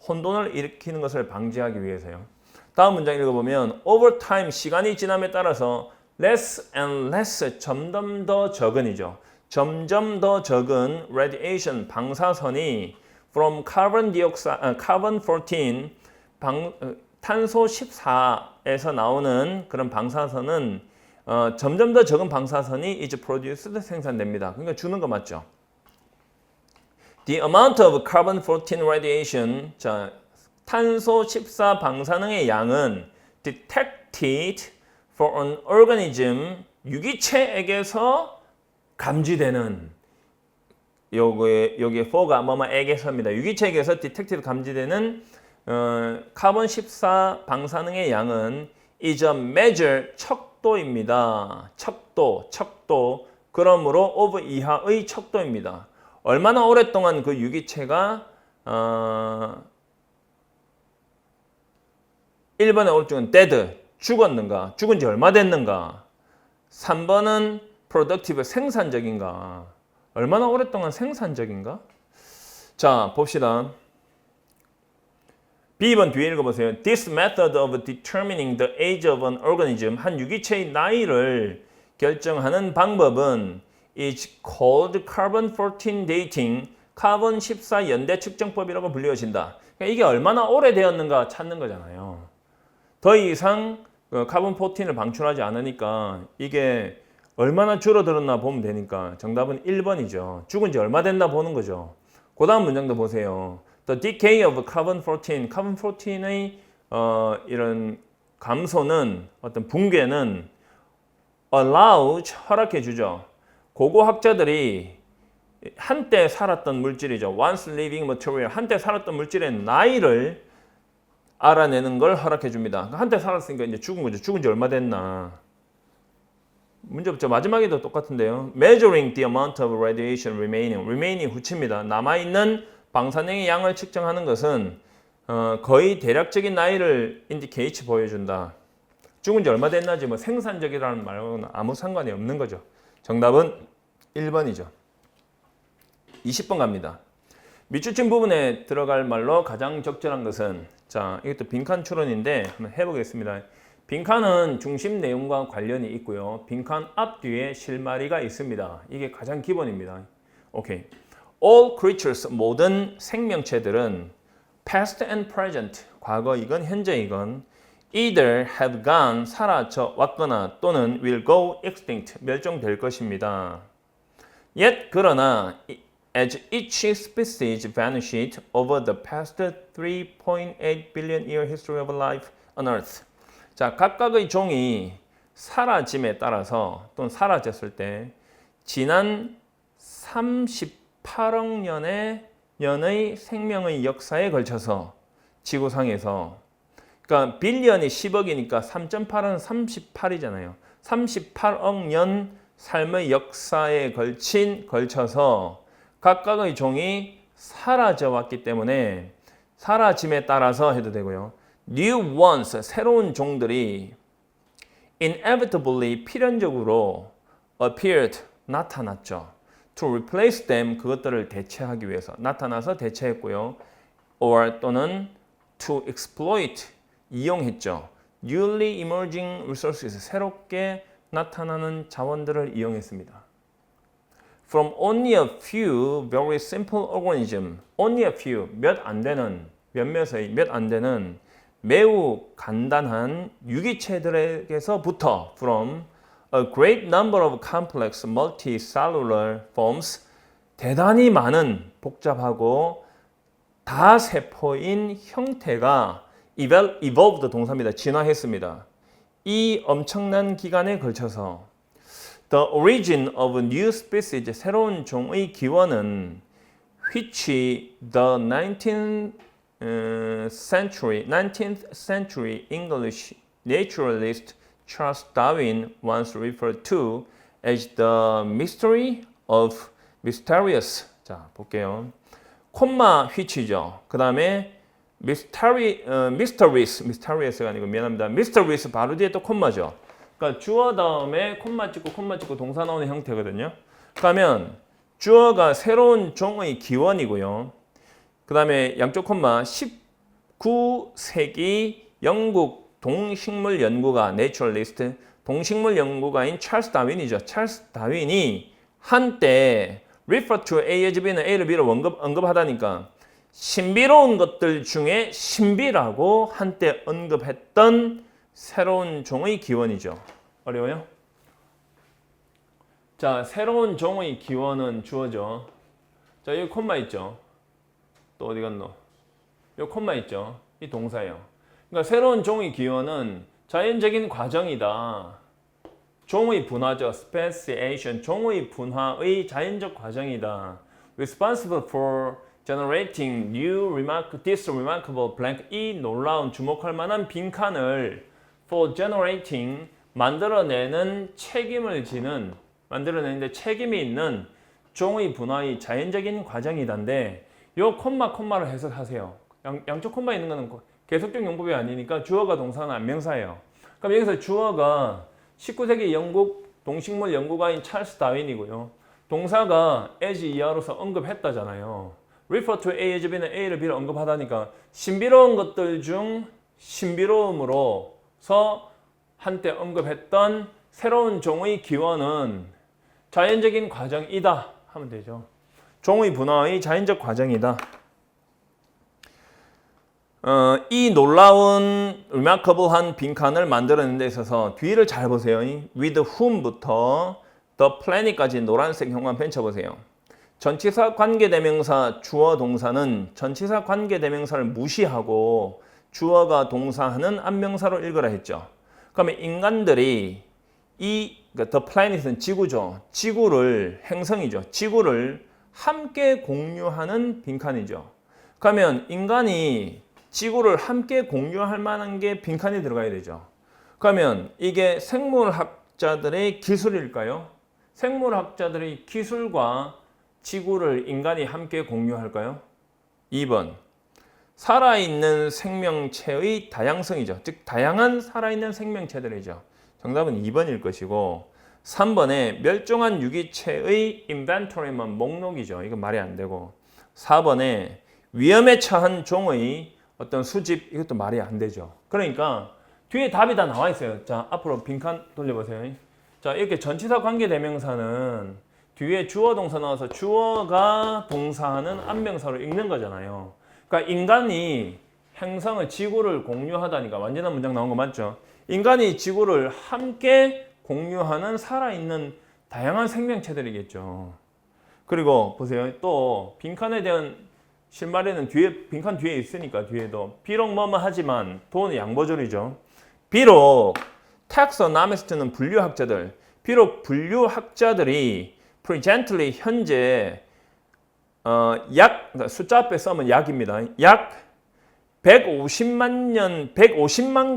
A: 혼돈을 일으키는 것을 방지하기 위해서요. 다음 문장 읽어보면 over time 시간이 지남에 따라서 less and less 점점 더 적은이죠. 점점 더 적은 radiation 방사선이 from carbon 14 탄소 14에서 나오는 그런 방사선은 점점 더 적은 방사선이 is produced 생산됩니다. 그러니까 주는 거 맞죠? The amount of carbon 14 radiation 자 탄소 14 방사능의 양은 detected for an organism 유기체에게서 감지되는 여기에 for가 뭐뭐에게서입니다. 유기체에게서 detected 감지되는 카본 14 방사능의 양은 is a measure 척도입니다. 척도. 그러므로 of 이하의 척도입니다. 얼마나 오랫동안 그 유기체가 1번의 오른쪽은 dead, 죽었는가, 죽은 지 얼마 됐는가. 3번은 productive, 생산적인가. 얼마나 오랫동안 생산적인가? 자, 봅시다. B번 뒤에 읽어보세요. This method of determining the age of an organism, 한 유기체의 나이를 결정하는 방법은 is called carbon-14 dating, 카본 14 연대 측정법이라고 불리워진다. 그러니까 이게 얼마나 오래되었는가 찾는 거잖아요. 더 이상 카본 14을 방출하지 않으니까 이게 얼마나 줄어들었나 보면 되니까 정답은 1번이죠. 죽은 지 얼마 됐나 보는 거죠. 그 다음 문장도 보세요. The decay of carbon-14, carbon-14의 이런 감소는, 어떤 붕괴는 allows, 허락해 주죠. 고고학자들이 한때 살았던 물질이죠. once living material, 한때 살았던 물질의 나이를 알아내는 걸 허락해 줍니다. 한때 살았으니까 이제 죽은 거죠. 죽은 지 얼마 됐나. 문제 없죠. 마지막에도 똑같은데요. Measuring the amount of radiation remaining. remaining 후치입니다. 남아있는 방사능의 양을 측정하는 것은 거의 대략적인 나이를 indicate 보여준다. 죽은 지 얼마 됐나지 뭐 생산적이라는 말하고는 아무 상관이 없는 거죠. 정답은 1번이죠. 20번 갑니다. 밑줄친 부분에 들어갈 말로 가장 적절한 것은, 자, 이것도 빈칸 추론인데 한번 해보겠습니다. 빈칸은 중심 내용과 관련이 있고요. 빈칸 앞뒤에 실마리가 있습니다. 이게 가장 기본입니다. 오케이. All creatures, 모든 생명체들은 past and present, 과거이건 현재이건 either have gone, 사라져 왔거나 또는 will go extinct, 멸종될 것입니다. Yet, 그러나 as each species vanished over the past 3.8 billion year history of life on Earth. 자, 각각의 종이 사라짐에 따라서 또는 사라졌을 때 지난 38억 년의 생명의 역사에 걸쳐서 지구상에서, 그러니까 빌리언이 10억이니까 3.8은 38이잖아요. 38억 년 삶의 역사에 걸쳐서 각각의 종이 사라져 왔기 때문에 사라짐에 따라서 해도 되고요. New ones, 새로운 종들이 inevitably, 필연적으로 appeared, 나타났죠. To replace them, 그것들을 대체하기 위해서 나타나서 대체했고요. Or 또는 to exploit, 이용했죠. Newly emerging resources, 새롭게 나타나는 자원들을 이용했습니다. From only a few very simple organisms, only a few, 몇 안 되는 매우 간단한 유기체들에게서부터 from a great number of complex multicellular forms, 대단히 많은 복잡하고 다세포인 형태가 evolved 동사입니다. 진화했습니다. 이 엄청난 기간에 걸쳐서 The origin of new species, 새로운 종의 기원은 which the 19th century English naturalist Charles Darwin once referred to as the mystery of mysterious. 자, 볼게요. 콤마 which죠. 그 다음에 mysterious가 아니고 미안합니다. mysterious 바로 뒤에 또 콤마죠. 그러니까 주어 다음에 콤마 찍고 동사 나오는 형태거든요. 그러면 주어가 새로운 종의 기원이고요. 그 다음에 양쪽 콤마 19세기 영국 동식물 연구가 내추럴리스트, 동식물 연구가인 찰스 다윈이죠. 찰스 다윈이 한때 refer to A as B는 A를 B로 언급하다니까 신비로운 것들 중에 신비라고 한때 언급했던 새로운 종의 기원이죠. 어려워요? 자, 새로운 종의 기원은 주어죠. 자, 여기 콤마 있죠. 또 어디 갔노? 여기 콤마 있죠. 이 동사예요. 그러니까 새로운 종의 기원은 자연적인 과정이다. 종의 분화죠. speciation, 종의 분화의 자연적 과정이다. responsible for generating this remarkable blank. 이 놀라운 주목할 만한 빈칸을 for generating, 만들어내는 책임을 지는, 만들어내는데 책임이 있는 종의 분화의 자연적인 과정이다인데 요 콤마를 해석하세요. 양쪽 콤마 있는 거는 계속적 용법이 아니니까 주어가 동사는 안명사예요. 그럼 여기서 주어가 19세기 영국 동식물 연구가인 찰스 다윈이고요. 동사가 as 이하로서 언급했다잖아요. refer to A as B는 A를 B를 언급하다니까 신비로운 것들 중 신비로움으로서 한때 언급했던 새로운 종의 기원은 자연적인 과정이다 하면 되죠. 종의 분화의 자연적 과정이다. 이 놀라운 remarkable한 빈칸을 만들어내는 데 있어서 뒤를 잘 보세요. with whom부터 the planet까지 노란색 형광펜 쳐보세요. 전치사 관계대명사 주어 동사는 전치사 관계대명사를 무시하고 주어가 동사하는 안명사로 읽으라 했죠. 그러면 인간들이 the planet은 지구죠. 지구를, 행성이죠. 지구를 함께 공유하는 빈칸이죠. 그러면 인간이 지구를 함께 공유할 만한 게 빈칸이 들어가야 되죠. 그러면 이게 생물학자들의 기술일까요? 생물학자들의 기술과 지구를 인간이 함께 공유할까요? 2번. 살아있는 생명체의 다양성이죠. 즉 다양한 살아있는 생명체들이죠. 정답은 2번일 것이고 3번에 멸종한 유기체의 인벤토리만 목록이죠. 이건 말이 안 되고 4번에 위험에 처한 종의 어떤 수집, 이것도 말이 안 되죠. 그러니까 뒤에 답이 다 나와 있어요. 자, 앞으로 빈칸 돌려보세요. 자, 이렇게 전치사 관계대명사는 뒤에 주어 동사 나와서 주어가 동사하는 안명사로 읽는 거잖아요. 그러니까 인간이 행성을, 지구를 공유하다니까 완전한 문장 나온 거 맞죠? 인간이 지구를 함께 공유하는 살아있는 다양한 생명체들이겠죠. 그리고 보세요. 또 빈칸에 대한 실마리는 뒤에, 빈칸 뒤에 있으니까 뒤에도 비록 뭐뭐 하지만 도는 양보절이죠. 비록 텍소나미스트는 분류학자들, 비록 분류학자들이 presently 현재 그러니까 숫자 앞에 쓰면 약입니다. 약 150만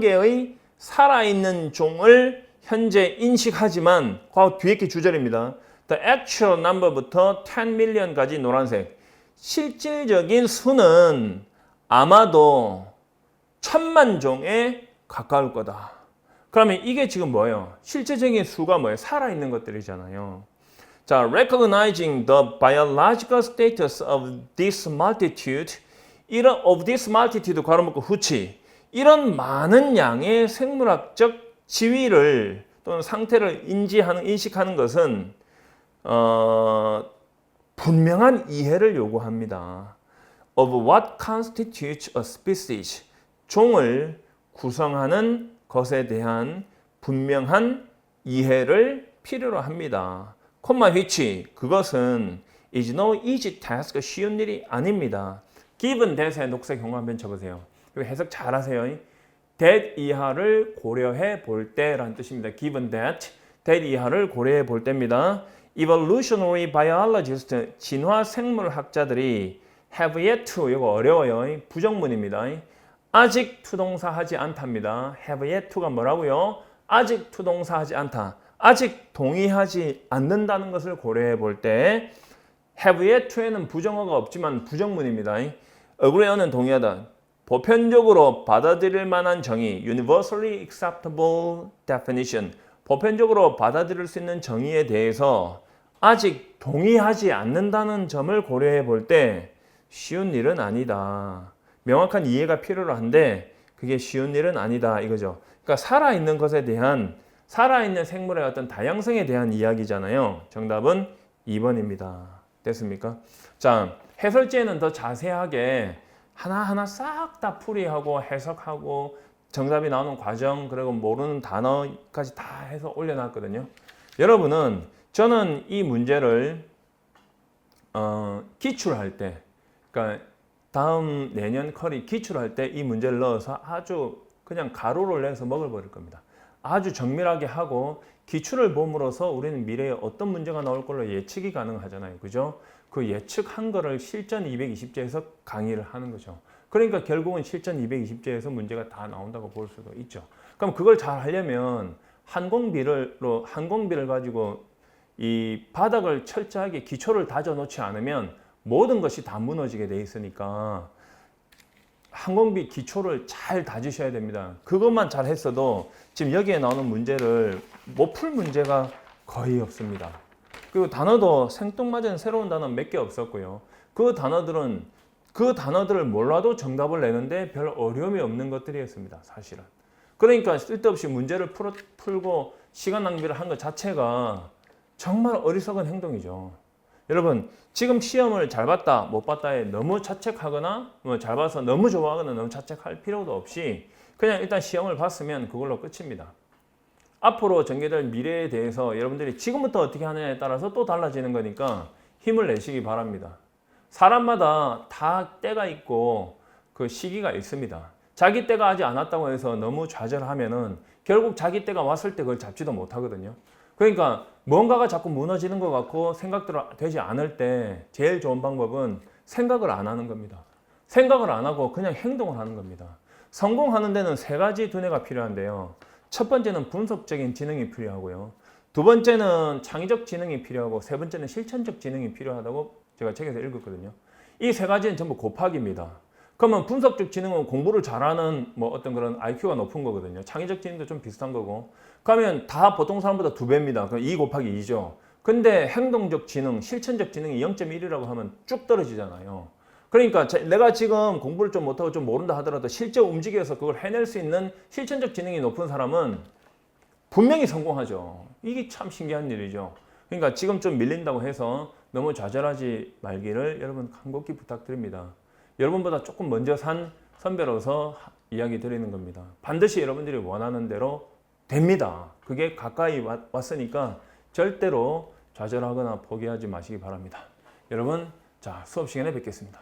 A: 개의 살아있는 종을 현재 인식하지만 그 뒤에 게 주절입니다. The actual number부터 10 million까지 노란색. 실질적인 수는 아마도 1000만 종에 가까울 거다. 그러면 이게 지금 뭐예요? 실질적인 수가 뭐예요? 살아있는 것들이잖아요. 자, recognizing the biological status of this multitude, 이런 of this multitude 괄호묶고 후치, 이런 많은 양의 생물학적 지위를 또는 상태를 인식하는 것은 분명한 이해를 요구합니다. Of what constitutes a species, 종을 구성하는 것에 대한 분명한 이해를 필요로 합니다. 콤마 which, 그것은 is no easy task, 쉬운 일이 아닙니다. given that의 녹색 형광펜 쳐보세요. 이거 해석 잘 하세요. that 이하를 고려해 볼 때라는 뜻입니다. given that 이하를 고려해 볼 때입니다. evolutionary biologist, 진화 생물학자들이 have yet to, 이거 어려워요. 부정문입니다. 아직 투동사 하지 않답니다. have yet to가 뭐라고요? 아직 투동사 하지 않다. 아직 동의하지 않는다는 것을 고려해 볼 때 have yet to에는 부정어가 없지만 부정문입니다. agree는 동의하다. 보편적으로 받아들일 만한 정의, universally acceptable definition, 보편적으로 받아들일 수 있는 정의에 대해서 아직 동의하지 않는다는 점을 고려해 볼 때 쉬운 일은 아니다. 명확한 이해가 필요로 한데 그게 쉬운 일은 아니다 이거죠. 그러니까 살아있는 것에 대한, 살아있는 생물의 어떤 다양성에 대한 이야기잖아요. 정답은 2번입니다. 됐습니까? 자, 해설지에는 더 자세하게 하나하나 싹 다 풀이하고 해석하고 정답이 나오는 과정, 그리고 모르는 단어까지 다 해서 올려놨거든요. 여러분은, 저는 이 문제를 기출할 때, 그러니까 다음 내년 커리 기출할 때 이 문제를 넣어서 아주 그냥 가로를 내서 먹어버릴 겁니다. 아주 정밀하게 하고 기출을 봄으로써 우리는 미래에 어떤 문제가 나올 걸로 예측이 가능하잖아요. 그죠? 그 예측한 거를 실전 220제에서 강의를 하는 거죠. 그러니까 결국은 실전 220제에서 문제가 다 나온다고 볼 수도 있죠. 그럼 그걸 잘 하려면 항공비를 가지고 이 바닥을 철저하게 기초를 다져 놓지 않으면 모든 것이 다 무너지게 돼 있으니까 항공비 기초를 잘 다지셔야 됩니다. 그것만 잘 했어도 지금 여기에 나오는 문제를 못 풀 문제가 거의 없습니다. 그리고 단어도 생뚱맞은 새로운 단어 몇 개 없었고요. 그 단어들을 몰라도 정답을 내는데 별 어려움이 없는 것들이었습니다. 사실은. 그러니까 쓸데없이 문제를 풀고 시간 낭비를 한 것 자체가 정말 어리석은 행동이죠. 여러분, 지금 시험을 잘 봤다, 못 봤다에 너무 자책하거나 잘 봐서 너무 좋아하거나 너무 자책할 필요도 없이 그냥 일단 시험을 봤으면 그걸로 끝입니다. 앞으로 전개될 미래에 대해서 여러분들이 지금부터 어떻게 하느냐에 따라서 또 달라지는 거니까 힘을 내시기 바랍니다. 사람마다 다 때가 있고 그 시기가 있습니다. 자기 때가 아직 안 왔다고 해서 너무 좌절하면은 결국 자기 때가 왔을 때 그걸 잡지도 못하거든요. 그러니까 뭔가가 자꾸 무너지는 것 같고 생각대로 되지 않을 때 제일 좋은 방법은 생각을 안 하는 겁니다. 생각을 안 하고 그냥 행동을 하는 겁니다. 성공하는 데는 세 가지 두뇌가 필요한데요. 첫 번째는 분석적인 지능이 필요하고요. 두 번째는 창의적 지능이 필요하고 세 번째는 실천적 지능이 필요하다고 제가 책에서 읽었거든요. 이 세 가지는 전부 곱하기입니다. 그러면 분석적 지능은 공부를 잘하는 어떤 그런 IQ가 높은 거거든요. 창의적 지능도 좀 비슷한 거고. 그러면 다 보통 사람보다 2배입니다. 그럼 2 곱하기 2죠. 근데 행동적 지능, 실천적 지능이 0.1이라고 하면 쭉 떨어지잖아요. 그러니까 내가 지금 공부를 좀 못하고 좀 모른다 하더라도 실제 움직여서 그걸 해낼 수 있는 실천적 지능이 높은 사람은 분명히 성공하죠. 이게 참 신기한 일이죠. 그러니까 지금 좀 밀린다고 해서 너무 좌절하지 말기를 여러분 간곡히 부탁드립니다. 여러분보다 조금 먼저 산 선배로서 이야기 드리는 겁니다. 반드시 여러분들이 원하는 대로 됩니다. 그게 가까이 왔으니까 절대로 좌절하거나 포기하지 마시기 바랍니다. 여러분, 자, 수업 시간에 뵙겠습니다.